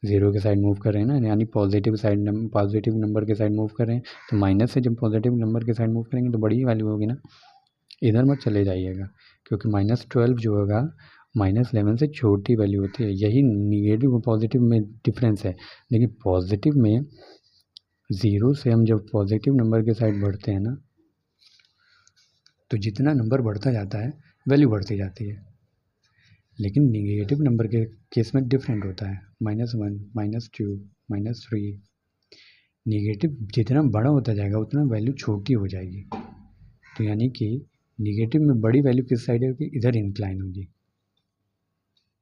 0 के साइड मूव कर रहे हैं ना, यानी पॉजिटिव नंबर के साइड मूव कर रहे हैं। तो माइनस से जब पॉजिटिव नंबर के साइड मूव करेंगे तो बड़ी वैल्यू होगी ना। इधर मत चले जाइएगा, क्योंकि -12 जो होगा -11 से छोटी वैल्यू होती है। यही निगेटिव और पॉजिटिव में डिफरेंस है। लेकिन पॉजिटिव में 0 से हम जब पॉजिटिव नंबर के साइड बढ़ते हैं ना, तो जितना नंबर बढ़ता जाता है वैल्यू बढ़ती जाती है। लेकिन निगेटिव नंबर के केस में डिफरेंट होता है, -1 -2 -3। निगेटिव जितना बड़ा होता जाएगा उतना वैल्यू छोटी हो जाएगी। तो यानी कि निगेटिव में बड़ी वैल्यू किस साइड होगी, इधर इंक्लाइन होगी।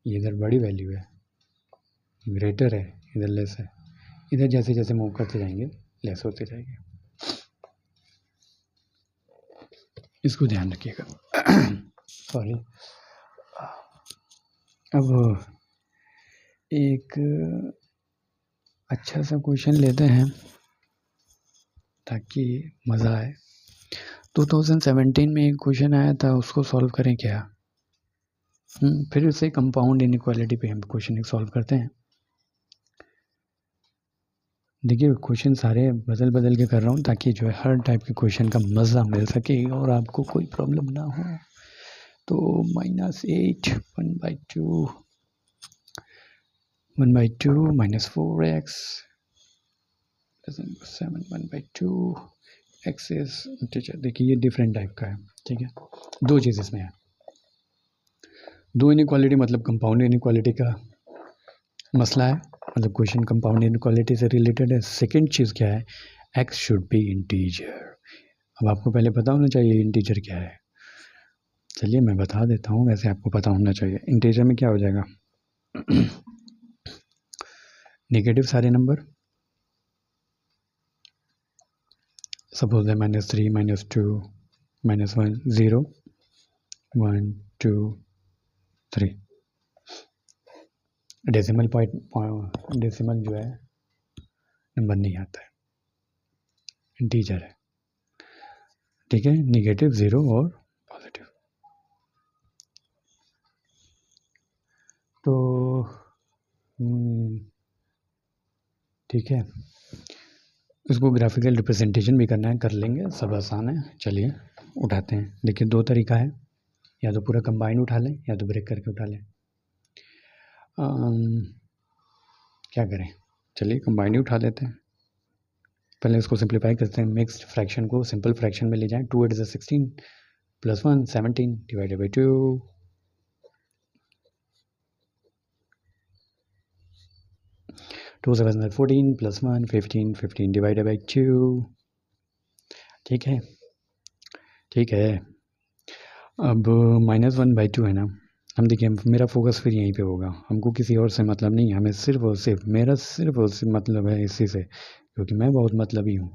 ये इधर बड़ी वैल्यू है, ग्रेटर है, इधर लेस है। इधर जैसे जैसे मूव करते जाएंगे लेस होते जाएंगे। इसको ध्यान रखिएगा। सॉरी। अब एक अच्छा सा क्वेश्चन लेते हैं ताकि मज़ा आए। 2017 में एक क्वेश्चन आया था, उसको सॉल्व करें क्या। फिर उसे कंपाउंड इनइक्वालिटी पे हम क्वेश्चन एक सॉल्व करते हैं। देखिए क्वेश्चन सारे बदल बदल के कर रहा हूँ ताकि जो है हर टाइप के क्वेश्चन का मज़ा मिल सके और आपको कोई प्रॉब्लम ना हो। तो -8 1/2 -4x 7 1/2 x इज टीचर। देखिए ये डिफरेंट टाइप का है, ठीक है। दो चीज़ इसमें है, दो इनइक्वालिटी मतलब कंपाउंड इनइक्वालिटी का मसला है, मतलब क्वेश्चन कंपाउंड इनइक्वालिटी से रिलेटेड है। सेकंड चीज़ क्या है, x शुड बी इंटीजर। अब आपको पहले पता होना चाहिए इंटीजर क्या है। चलिए मैं बता देता हूँ, वैसे आपको पता होना चाहिए। इंटीजर में क्या हो जाएगा, नेगेटिव सारे नंबर, सपोज है -3 -2 -1 0 1 2 3। डेसिमल डेसिमल जो है नंबर नहीं आता है, इंटीजर है, ठीक है। नेगेटिव 0 और पॉजिटिव। तो ठीक है, इसको ग्राफिकल रिप्रेजेंटेशन भी करना है, कर लेंगे, सब आसान है। चलिए उठाते हैं। देखिए दो तरीका है, या तो पूरा कंबाइन उठा लें या तो ब्रेक करके उठा लें। क्या करें, चलिए कंबाइन ही उठा लेते हैं। पहले इसको सिंप्लीफाई करते हैं, मिक्स्ड फ्रैक्शन को सिंपल फ्रैक्शन में ले जाएं। 2 8 16 +1 17 डिवाइडेड बाई 2 2 से 14 प्लस 1 15 15 डिवाइडेड बाई 2। ठीक है, ठीक है। अब -1/2 है ना। हम देखिए मेरा फोकस फिर यहीं पे होगा, हमको किसी और से मतलब नहीं है, हमें सिर्फ और सिर्फ मेरा सिर्फ और सिर्फ मतलब है इसी से, क्योंकि मैं बहुत मतलबी हूँ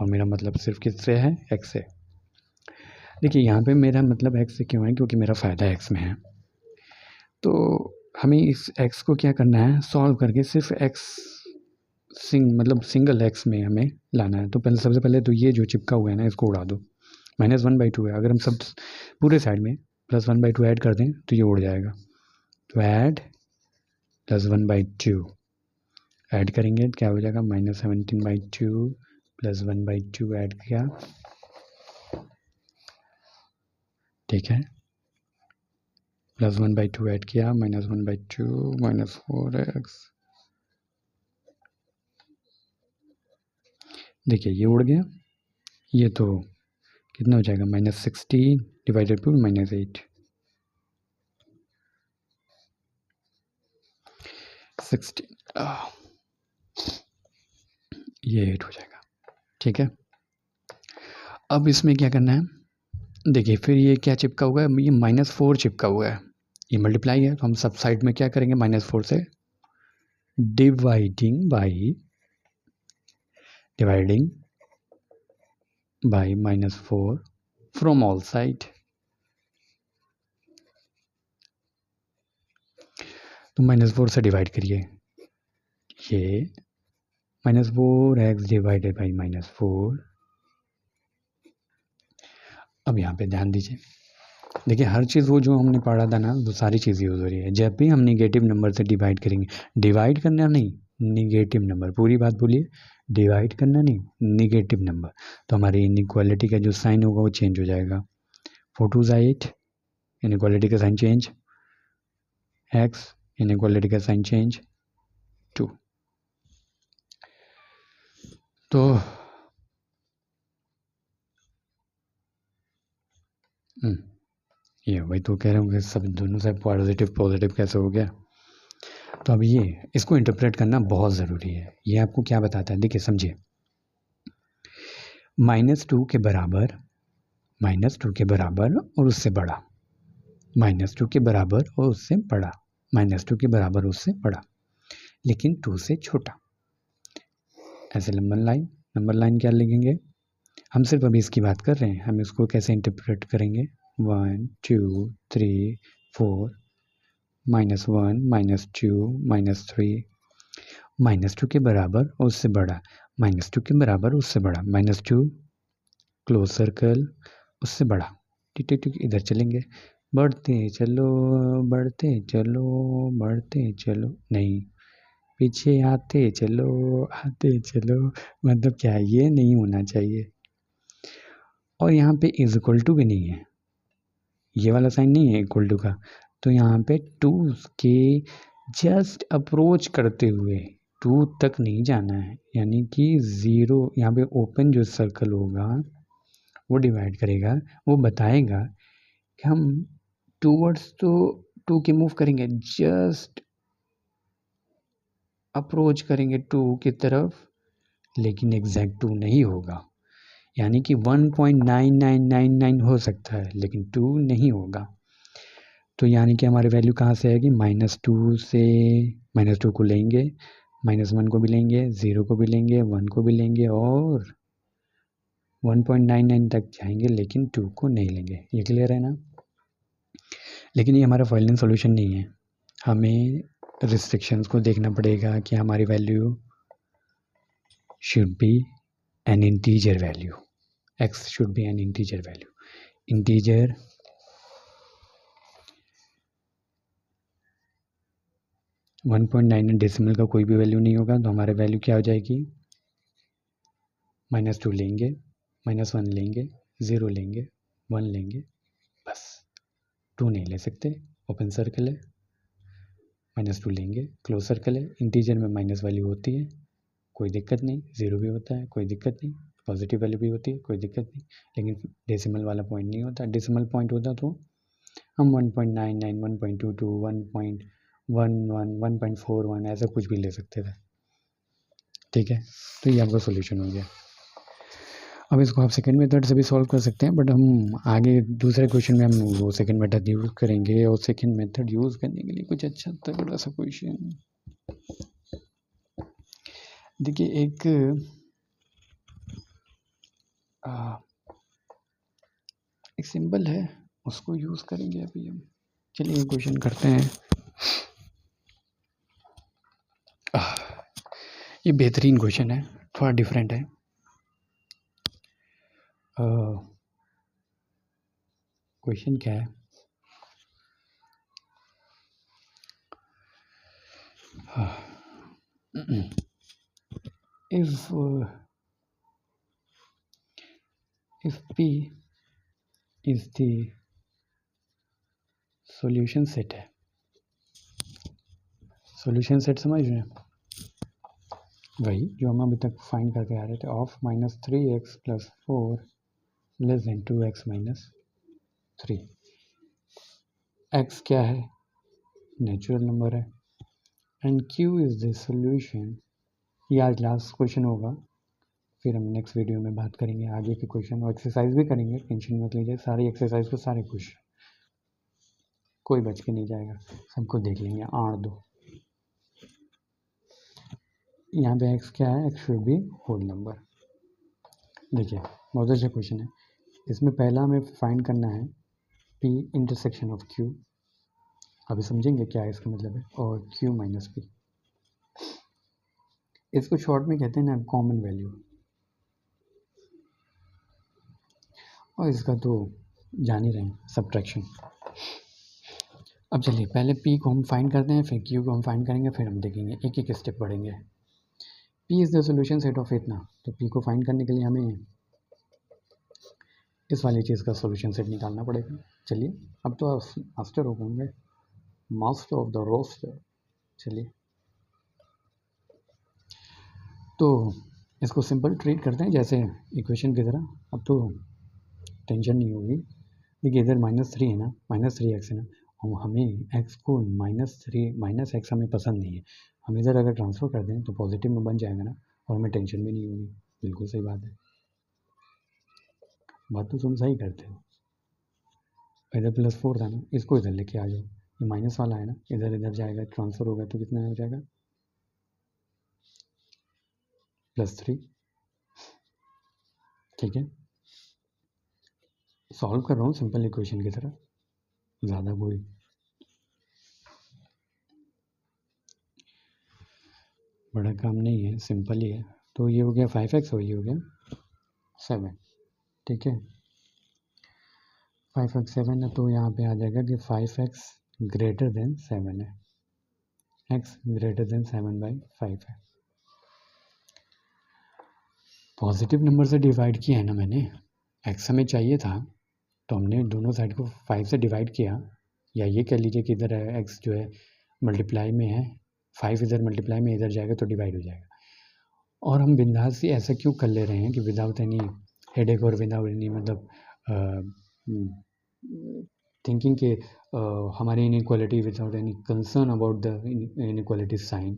और मेरा मतलब सिर्फ किससे है, एक्स से। देखिए यहाँ पे मेरा मतलब एक्स से क्यों है, क्योंकि मेरा फ़ायदा एक्स में है। तो हमें इस एक्स को क्या करना है, सॉल्व करके सिर्फ एक्स मतलब सिंगल एक्स में हमें लाना है। तो पहले सबसे पहले तो ये जो चिपका हुआ है ना इसको उड़ा दो। -1/2 है, अगर हम सब पूरे साइड में +1/2 ऐड कर दें तो ये उड़ जाएगा। तो ऐड +1/2 ऐड करेंगे क्या हो जाएगा, -17/2 +1/2 ऐड किया, ठीक है। +1/2 ऐड किया, -1/2 -4x, देखिए ये उड़ गया। ये तो कितना हो जाएगा, -16 डिवाइडेड टू -8, 16 ये 8 हो जाएगा, ठीक है। अब इसमें क्या करना है, देखिए फिर ये क्या चिपका हुआ है, ये -4 चिपका हुआ है, ये मल्टीप्लाई है, तो हम सब साइड में क्या करेंगे, -4 से dividing by -4 from all side. तो -4 से डिवाइड करिए, ये -4x डिवाइडेड बाई -4। अब यहाँ पे ध्यान दीजिए, देखिए हर चीज़ वो जो हमने पढ़ा था ना वो सारी चीज़ यूज़ हो रही है। जब भी हम निगेटिव नंबर से डिवाइड करेंगे, डिवाइड करना नहीं, निगेटिव नंबर, पूरी बात बोलिए, डिवाइड करना नहीं, निगेटिव नंबर, तो हमारी इनइक्वालिटी का जो साइन होगा वो चेंज हो जाएगा। 4 2 8, इनइक्वालिटी का साइन चेंज, x इनइक्वालिटी का साइन चेंज 2। तो ये वही तो कह रहा हूँ कि सब दोनों से पॉजिटिव पॉजिटिव कैसे हो गया। तो अब ये इसको इंटरप्रेट करना बहुत ज़रूरी है। ये आपको क्या बताता है, देखिए समझिए, -2 के बराबर, -2 के बराबर और उससे बड़ा, -2 के बराबर और उससे बड़ा, -2 के बराबर उससे बड़ा, लेकिन 2 से छोटा। ऐसे नंबर लाइन क्या लिखेंगे, हम सिर्फ अभी इसकी बात कर रहे हैं, हम इसको कैसे इंटरप्रेट करेंगे, 1 2 3 4 -1 -2 -3, -2 के बराबर और उससे बड़ा, -2 के बराबर उससे बड़ा, -2 क्लोज सर्कल उससे बड़ा, ठीक ठीक ठीक, इधर चलेंगे, बढ़ते चलो बढ़ते चलो बढ़ते चलो, नहीं पीछे आते चलो, मतलब क्या है, ये नहीं होना चाहिए। और यहाँ पे इज इक्वल टू भी नहीं है, ये वाला साइन नहीं है इक्वल टू का, तो यहाँ पे 2 के जस्ट अप्रोच करते हुए 2 तक नहीं जाना है, यानी कि 0 यहाँ पे ओपन जो सर्कल होगा वो डिवाइड करेगा, वो बताएगा कि हम टूवर्ड्स तो 2 के मूव करेंगे, जस्ट अप्रोच करेंगे 2 की तरफ, लेकिन एग्जैक्ट 2 नहीं होगा, यानी कि 1.9999 हो सकता है लेकिन 2 नहीं होगा। तो यानी कि हमारी वैल्यू कहाँ से आएगी, -2 से, -2 को लेंगे, -1 को भी लेंगे, 0 को भी लेंगे, 1 को भी लेंगे और 1.99 तक जाएंगे, लेकिन 2 को नहीं लेंगे। ये क्लियर है ना। लेकिन ये हमारा फाइनल सॉल्यूशन नहीं है, हमें रिस्ट्रिक्शंस को देखना पड़ेगा कि हमारी value should be N integer value, x should B N integer value, integer 1.9 decimal का कोई भी वैल्यू नहीं होगा, तो हमारी वैल्यू क्या हो जाएगी, -2 लेंगे, -1 लेंगे, 0 लेंगे, 1 लेंगे, बस 2 नहीं ले सकते, ओपन सर्कल है, -2 लेंगे, क्लोज सर्कल है, इंटीजर में माइनस वैल्यू होती है, कोई दिक्कत नहीं, 0 भी होता है कोई दिक्कत नहीं, पॉजिटिव वैल्यू भी होती है कोई दिक्कत नहीं, लेकिन डेसिमल वाला पॉइंट नहीं होता। डेसिमल पॉइंट होता तो हम 1.99 1.22 1.11 1.41 ऐसा कुछ भी ले सकते थे। ठीक है, तो ये आपका सोल्यूशन हो गया। अब इसको आप सेकंड मेथड से भी सॉल्व कर सकते हैं, बट हम आगे दूसरे क्वेश्चन में हम वो सेकंड मेथड यूज़ करेंगे। और सेकंड मेथड यूज़ करने के लिए कुछ अच्छा तगड़ा सा क्वेश्चन देखिए, एक सिंबल है, उसको यूज़ करेंगे अभी हम। चलिए क्वेश्चन करते हैं। ये बेहतरीन क्वेश्चन है, थोड़ा डिफरेंट है। क्वेश्चन क्या है? if P is the solution set है, solution set समझ रहे हैं? वही जो हम अभी तक फाइंड करके आ रहे थे, ऑफ -3x + 4 < 2x - 3। x क्या है? नेचुरल नंबर है। And q is the solution. ये आज लास्ट क्वेश्चन होगा, फिर हम नेक्स्ट वीडियो में बात करेंगे आगे के क्वेश्चन और एक्सरसाइज भी करेंगे, टेंशन मत लीजिए। सारी एक्सरसाइज को सारे क्वेश्चन कोई बच के नहीं जाएगा, सबको देख लेंगे। 8 2 यहाँ पे x क्या है? x should be whole number. देखिए बहुत अच्छा क्वेश्चन है। इसमें पहला हमें फाइंड करना है p इंटरसेक्शन ऑफ q। अभी समझेंगे क्या है इसका मतलब है। और q - p, इसको शॉर्ट में कहते हैं ना कॉमन वैल्यू। और इसका तो जान ही रहे हैं, सब्ट्रैक्शन। अब चलिए पहले p को हम फाइंड करते हैं, फिर q को हम फाइंड करेंगे, फिर हम देखेंगे एक एक स्टेप बढ़ेंगे। p is the solution set of इतना, तो p को फाइंड करने के लिए हमें इस वाली चीज़ का सॉल्यूशन सेट निकालना पड़ेगा। चलिए अब तो आप मास्टर हो होंगे, मास्टर ऑफ द रोस्टर। चलिए तो इसको सिंपल ट्रीट करते हैं जैसे इक्वेशन की तरह। अब तो टेंशन नहीं होगी। देखिए इधर -3 है ना, -3x है ना, और हमें x को -x हमें पसंद नहीं है। हम इधर अगर ट्रांसफ़र कर दें तो पॉजिटिव में बन जाएगा ना, और हमें टेंशन भी नहीं होगी। बिल्कुल सही बात है, बात तो तुम सही करते हो। इधर +4 था ना, इसको इधर लेके आ जाओ। ये माइनस वाला है ना, इधर इधर जाएगा, ट्रांसफ़र होगा तो कितना हो जाएगा? +3। ठीक है, सॉल्व कर रहा हूँ सिंपल इक्वेशन की तरह, ज़्यादा कोई बड़ा काम नहीं है, सिंपल ही है। तो ये हो गया 5x और ये हो गया 7। ठीक है, 5x 7 है, तो यहाँ पे आ जाएगा कि 5x ग्रेटर देन 7 है, x ग्रेटर देन 7/5 है। पॉजिटिव नंबर से डिवाइड किया है ना मैंने, x हमें चाहिए था तो हमने दोनों साइड को 5 से डिवाइड किया, या ये कह लीजिए कि इधर x जो है मल्टीप्लाई में है, 5 इधर मल्टीप्लाई में इधर जाएगा तो डिवाइड हो जाएगा। और हम बिंदास ही ऐसा क्यों कर ले रहे हैं कि विदाउट एनी हेडेक और विदाउट एनी मतलब थिंकिंग के हमारी inequality without any concern about the inequality sign.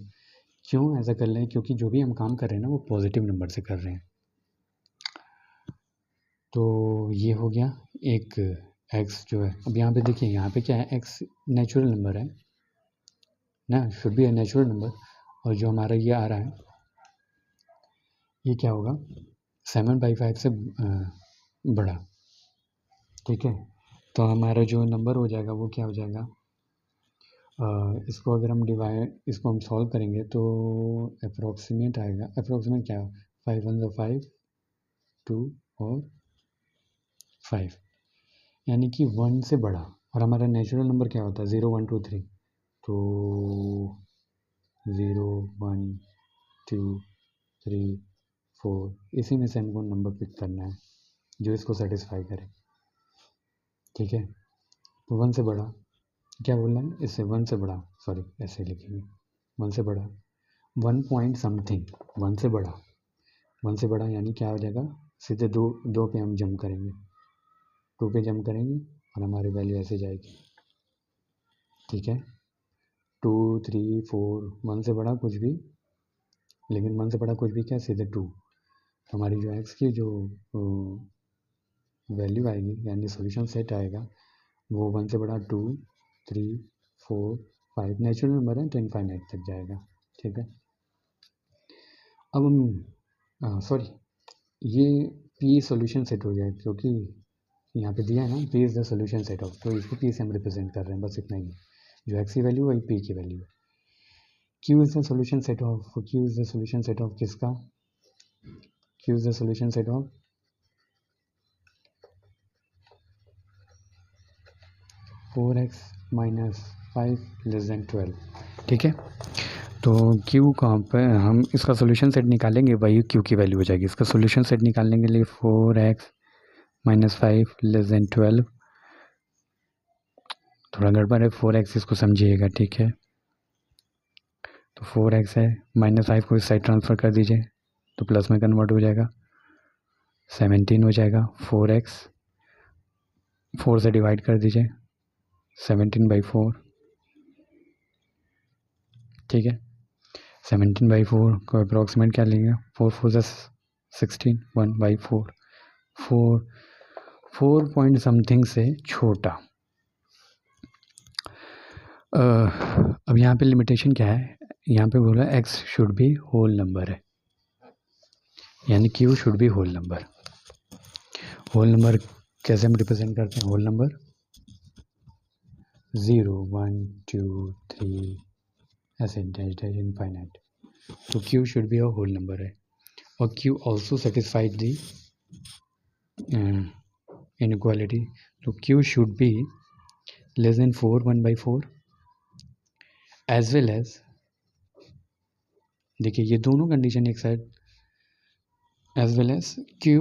क्यों ऐसा कर रहे हैं? क्योंकि जो भी हम काम कर रहे हैं ना वो पॉजिटिव नंबर से कर रहे हैं। तो ये हो गया एक x जो है। अब यहाँ पे देखिए, यहाँ पे क्या है, x नेचुरल नंबर है ना, should be a natural number. और जो हमारा ये आ रहा है ये क्या होगा? 7/5 से बड़ा। ठीक है, तो हमारा जो नंबर हो जाएगा वो क्या हो जाएगा? इसको अगर हम इसको हम सॉल्व करेंगे तो अप्रॉक्सीमेट आएगा। अप्रॉक्सीमेट क्या है? 5 1 5, 2 और 5, यानी कि 1 से बड़ा। और हमारा नेचुरल नंबर क्या होता है? 0 1 2 3। तो 0 1 2 3 4, इसी में से हमको नंबर पिक करना है जो इसको सेटिस्फाई करे। ठीक है, तो 1 से बड़ा क्या बोलना है? इससे 1 से बड़ा, सॉरी ऐसे लिखेंगे, 1 से बड़ा 1 पॉइंट समथिंग, 1 से बड़ा, 1 से बड़ा यानी क्या हो जाएगा? सीधे दो पे हम जंप करेंगे, 2 पे जंप करेंगे और हमारी वैल्यू ऐसे जाएगी। ठीक है, 2 3 4, 1 से बड़ा कुछ भी लेकिन 1 से बड़ा कुछ भी क्या, सीधे 2। तो हमारी जो x की जो वैल्यू आएगी यानी सोल्यूशन सेट आएगा वो 1 से बड़ा 2, 3, 4, 5 नेचुरल नंबर है तो इनफाइनाइट तक जाएगा। ठीक है, अब हम सॉरी ये P सोल्यूशन सेट हो गया क्योंकि यहाँ पे दिया है ना P is the solution set of, तो इसको P से हम रिप्रेजेंट कर रहे हैं, बस इतना ही। जो x की वैल्यू वही P की वैल्यू है। Q is the solution set of, Q is the solution set of किसका, Q is the solution set of 4x minus 5 less than 12। ठीक है, तो Q कहाँ पे हम इसका सोल्यूशन सेट निकालेंगे वही Q की वैल्यू हो जाएगी। इसका सोल्यूशन सेट निकालने के लिए 4x माइनस 5 लेस देन 12, थोड़ा गड़बड़ है, 4x इसको समझिएगा। ठीक है, तो 4x है, -5 को इस साइड ट्रांसफ़र कर दीजिए तो प्लस में कन्वर्ट हो जाएगा, 17 हो जाएगा। 4x 4 से डिवाइड कर दीजिए, 17/4। ठीक है, 17/4 को अप्रॉक्सीमेट क्या लेंगे, 4 4 ज़ा 16, 1/4, 4 पॉइंट समथिंग से छोटा। अब यहाँ पे लिमिटेशन क्या है, यहाँ पे बोला x should be whole number है, यानी q should be whole number. Whole number कैसे हम रिप्रेजेंट करते हैं, होल नंबर 0 1 2 3 ऐसे डैश डैश इनफाइनाइट, तो q should be a whole number है। और q also satisfied the inequality, तो q should be less than 4 1/4 as well as, देखिए ये दोनों कंडीशन एक side, as well as q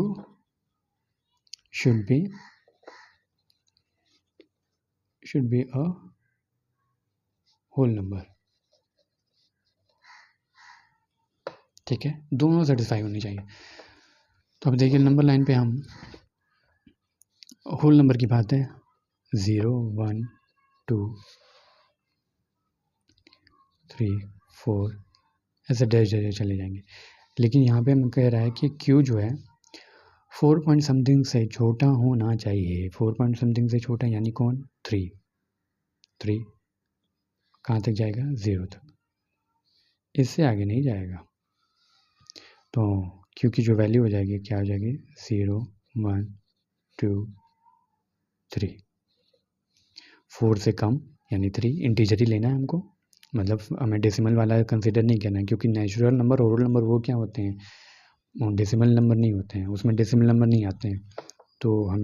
should be a whole number. ठीक है, दोनों सेटिस्फाई होनी चाहिए। तो अब देखिए नंबर लाइन पे हम होल नंबर की बात है, 0 1 2 3 4 ऐसे डैश डैश चले जाएंगे, लेकिन यहाँ पे हम कह रहा है कि Q जो है 4 पॉइंट समथिंग से छोटा होना चाहिए। 4 पॉइंट समथिंग से छोटा यानी कौन, 3 कहाँ तक जाएगा, 0 तक, इससे आगे नहीं जाएगा। तो Q की जो वैल्यू हो जाएगी क्या हो जाएगी, 0 1 2 3, 4 से कम यानी 3, इंटीजर ही लेना है हमको, मतलब हमें डेसिमल वाला कंसिडर नहीं करना है, क्योंकि नेचुरल नंबर और होल नंबर वो क्या होते हैं, डेसिमल नंबर नहीं होते हैं, उसमें डेसिमल नंबर नहीं आते हैं। तो हम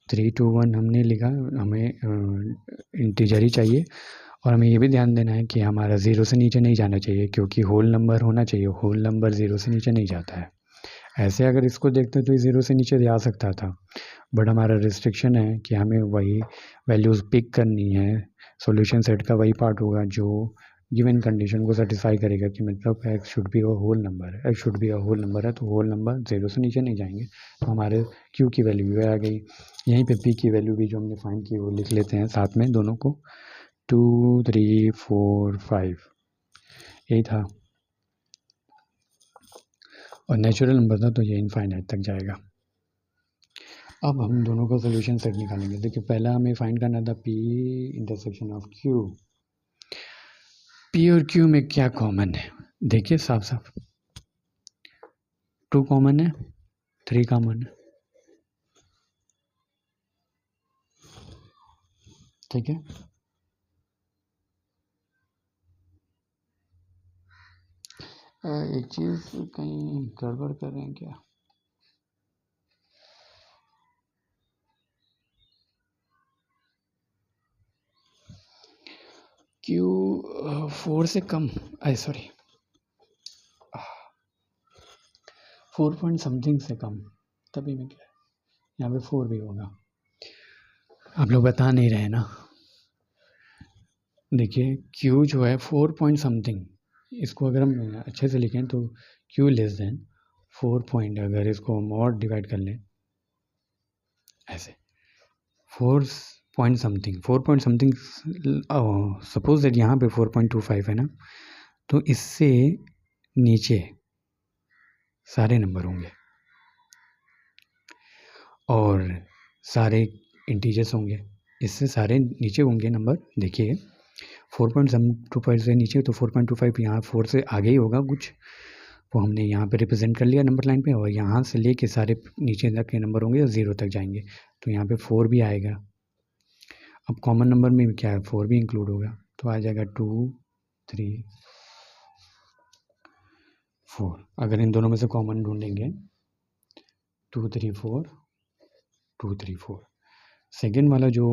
3 2 1 हमने लिखा, हमें इंटीजर ही चाहिए। और हमें ये भी ध्यान देना है कि हमारा 0 से नीचे नहीं जाना चाहिए, क्योंकि होल नंबर होना चाहिए, होल नंबर 0 से नीचे नहीं जाता है। ऐसे अगर इसको देखते तो 0 से नीचे जा सकता था, बट हमारा रिस्ट्रिक्शन है कि हमें वही वैल्यूज़ पिक करनी है, सॉल्यूशन सेट का वही पार्ट होगा जो गिवन कंडीशन को सेटिस्फाई करेगा कि मतलब x should be a whole number है, x should be a whole number है, तो होल नंबर 0 से नीचे नहीं जाएंगे। तो हमारे q की वैल्यू भी आ गई, यहीं पे p की वैल्यू भी जो हमने फाइंड की वो लिख लेते हैं साथ में दोनों को, 2 3 4 5 यही था, और नेचुरल नंबर था तो ये इनफाइनाइट तक जाएगा। अब हम दोनों का सोल्यूशन सेट निकालेंगे। देखिए पहला हमें फाइंड करना था P intersection of Q। P और Q में क्या कॉमन है, देखिए साफ साफ, 2 कॉमन है, 3 कॉमन है। ठीक है, एक चीज कहीं गड़बड़ कर रहे हैं क्या, Q 4 से कम, सॉरी 4 पॉइंट समथिंग से कम, तभी मैं क्या यहाँ पे 4 भी होगा, आप लोग बता नहीं रहे ना। देखिए Q जो है 4 पॉइंट समथिंग, इसको अगर हम अच्छे से लिखें तो Q लेस देन 4 पॉइंट, अगर इसको हम और डिवाइड कर लें ऐसे 4 point something, 4 point something, suppose that यहाँ पे 4.25 है ना, तो इससे नीचे सारे नंबर होंगे और सारे इंटीजर्स होंगे। इससे सारे नीचे होंगे नंबर। देखिए 4.725 से नीचे, तो 4.25 यहाँ 4 से आगे ही होगा कुछ, वो हमने यहाँ पे रिप्रेजेंट कर लिया नंबर लाइन पे। और यहाँ से लेके सारे नीचे तक के नंबर होंगे और 0 तक जाएंगे, तो यहाँ पे 4 भी आएगा। अब कॉमन नंबर में क्या है, 4 भी इंक्लूड होगा, तो आ जाएगा 2 3 4। अगर इन दोनों में से कॉमन ढूंढेंगे 2 3 4 2 3 4। सेकेंड वाला जो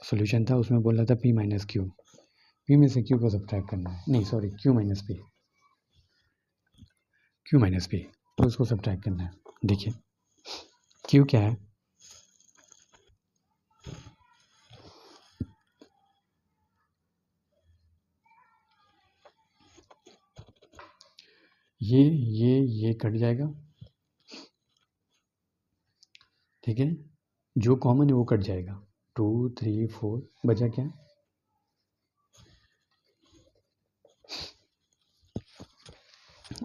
सोल्यूशन था उसमें बोल रहा था p माइनस क्यू, पी में से क्यू को सब्ट्रैक्ट करना है, नहीं sorry Q minus P, Q minus P, तो उसको सब्ट्रैक्ट करना है। देखिए क्यू क्या है, ये कट जाएगा, ठीक है, जो कॉमन है वो कट जाएगा। 2 3 4 बचा क्या,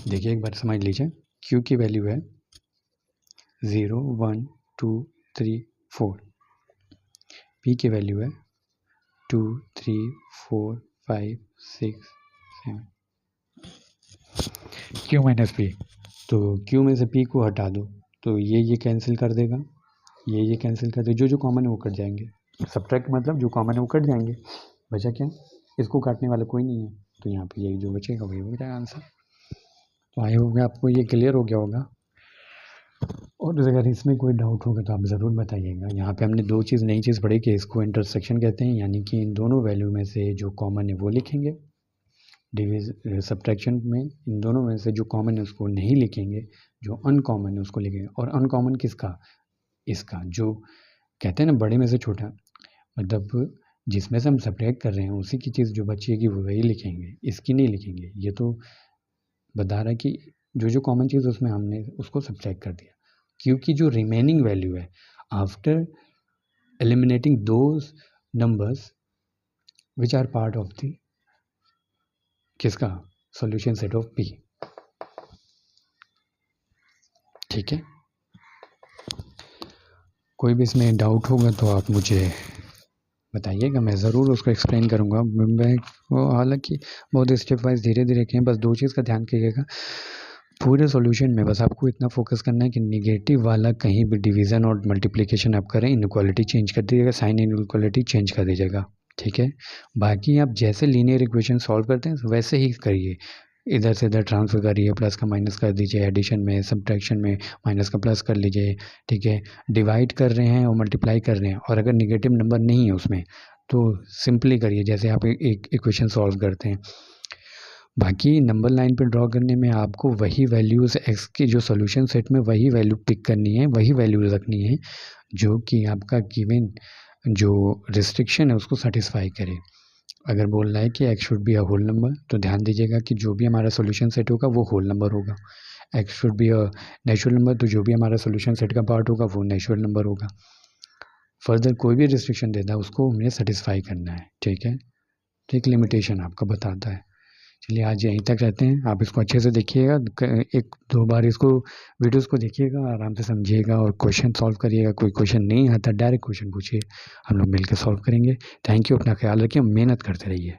देखिए एक बार समझ लीजिए। Q की वैल्यू है 0 1 2 3 4, P की वैल्यू है 2 3 4 5 6 7। Q माइनस पी, तो Q में से P को हटा दो तो ये कैंसिल कर देगा, ये कैंसिल कर देगा, जो कॉमन है वो कट जाएंगे। सब्ट्रैक्ट मतलब जो कॉमन है वो कट जाएंगे, बचा क्या, इसको काटने वाला कोई नहीं है, तो यहाँ पे ये जो बचेगा वही हो जाएगा आंसर। तो आई होप आपको ये क्लियर हो गया होगा, और अगर इसमें कोई डाउट होगा तो आप ज़रूर बताइएगा। यहाँ पे हमने दो चीज़ नई चीज़ पढ़ी कि इसको इंटरसेक्शन कहते हैं, यानी कि इन दोनों वैल्यू में से जो कॉमन है वो लिखेंगे, सब्ट्रैक्शन में इन दोनों में से जो कॉमन है उसको नहीं लिखेंगे, जो अनकॉमन है उसको लिखेंगे। और अनकॉमन किसका, इसका जो कहते हैं ना बड़े में से छोटा, मतलब जिसमें से हम सब्ट्रैक्ट कर रहे हैं उसी की चीज़ जो बचेगी वो वही लिखेंगे, इसकी नहीं लिखेंगे। ये तो बता रहा है कि जो कॉमन चीज़ उसमें हमने उसको सब्ट्रैक्ट कर दिया, क्योंकि जो रिमेनिंग वैल्यू है after eliminating those numbers which are part of the किसका सॉल्यूशन सेट ऑफ पी, ठीक है। कोई भी इसमें डाउट होगा तो आप मुझे बताइएगा, मैं ज़रूर उसको एक्सप्लेन करूँगा। मैं हालांकि बहुत स्टेप वाइज धीरे धीरे किए, बस दो चीज़ का ध्यान कीजिएगा पूरे सॉल्यूशन में, बस आपको इतना फोकस करना है कि निगेटिव वाला कहीं भी डिवीज़न और मल्टीप्लिकेशन आप करें इनइक्वालिटी चेंज कर दीजिएगा, साइन इनइक्वालिटी चेंज कर दीजिएगा, ठीक है। बाकी आप जैसे लीनियर इक्वेशन सॉल्व करते हैं वैसे ही करिए, इधर से इधर ट्रांसफर करिए, प्लस का माइनस कर दीजिए, एडिशन में सब्ट्रैक्शन में माइनस का प्लस कर लीजिए, ठीक है। डिवाइड कर रहे हैं और मल्टीप्लाई कर रहे हैं और अगर निगेटिव नंबर नहीं है उसमें तो सिंपली करिए जैसे आप एक इक्वेशन सॉल्व करते हैं। बाकी नंबर लाइन पे ड्रॉ करने में आपको वही वैल्यूज़ एक्स की जो सॉल्यूशन सेट में वही वैल्यू पिक करनी है, वही वैल्यू रखनी है जो कि आपका गिवन जो रिस्ट्रिक्शन है उसको सेटिस्फाई करे। अगर बोल रहा है कि x should be a whole number तो ध्यान दीजिएगा कि जो भी हमारा सॉल्यूशन सेट होगा वो होल नंबर होगा। X should be a natural number तो जो भी हमारा सॉल्यूशन सेट का पार्ट होगा वो नेचुरल नंबर होगा। फर्दर कोई भी रिस्ट्रिक्शन देता है उसको हमें सेटिस्फाई करना है, ठीक है। तो एक लिमिटेशन आपका बताता है। चलिए आज यहीं तक रहते हैं, आप इसको अच्छे से देखिएगा, एक दो बार इसको वीडियोस को देखिएगा, आराम से समझिएगा और क्वेश्चन सॉल्व करिएगा। कोई क्वेश्चन नहीं आता डायरेक्ट क्वेश्चन पूछिए, हम लोग मिलकर सॉल्व करेंगे। थैंक यू, अपना ख्याल रखिए, मेहनत करते रहिए।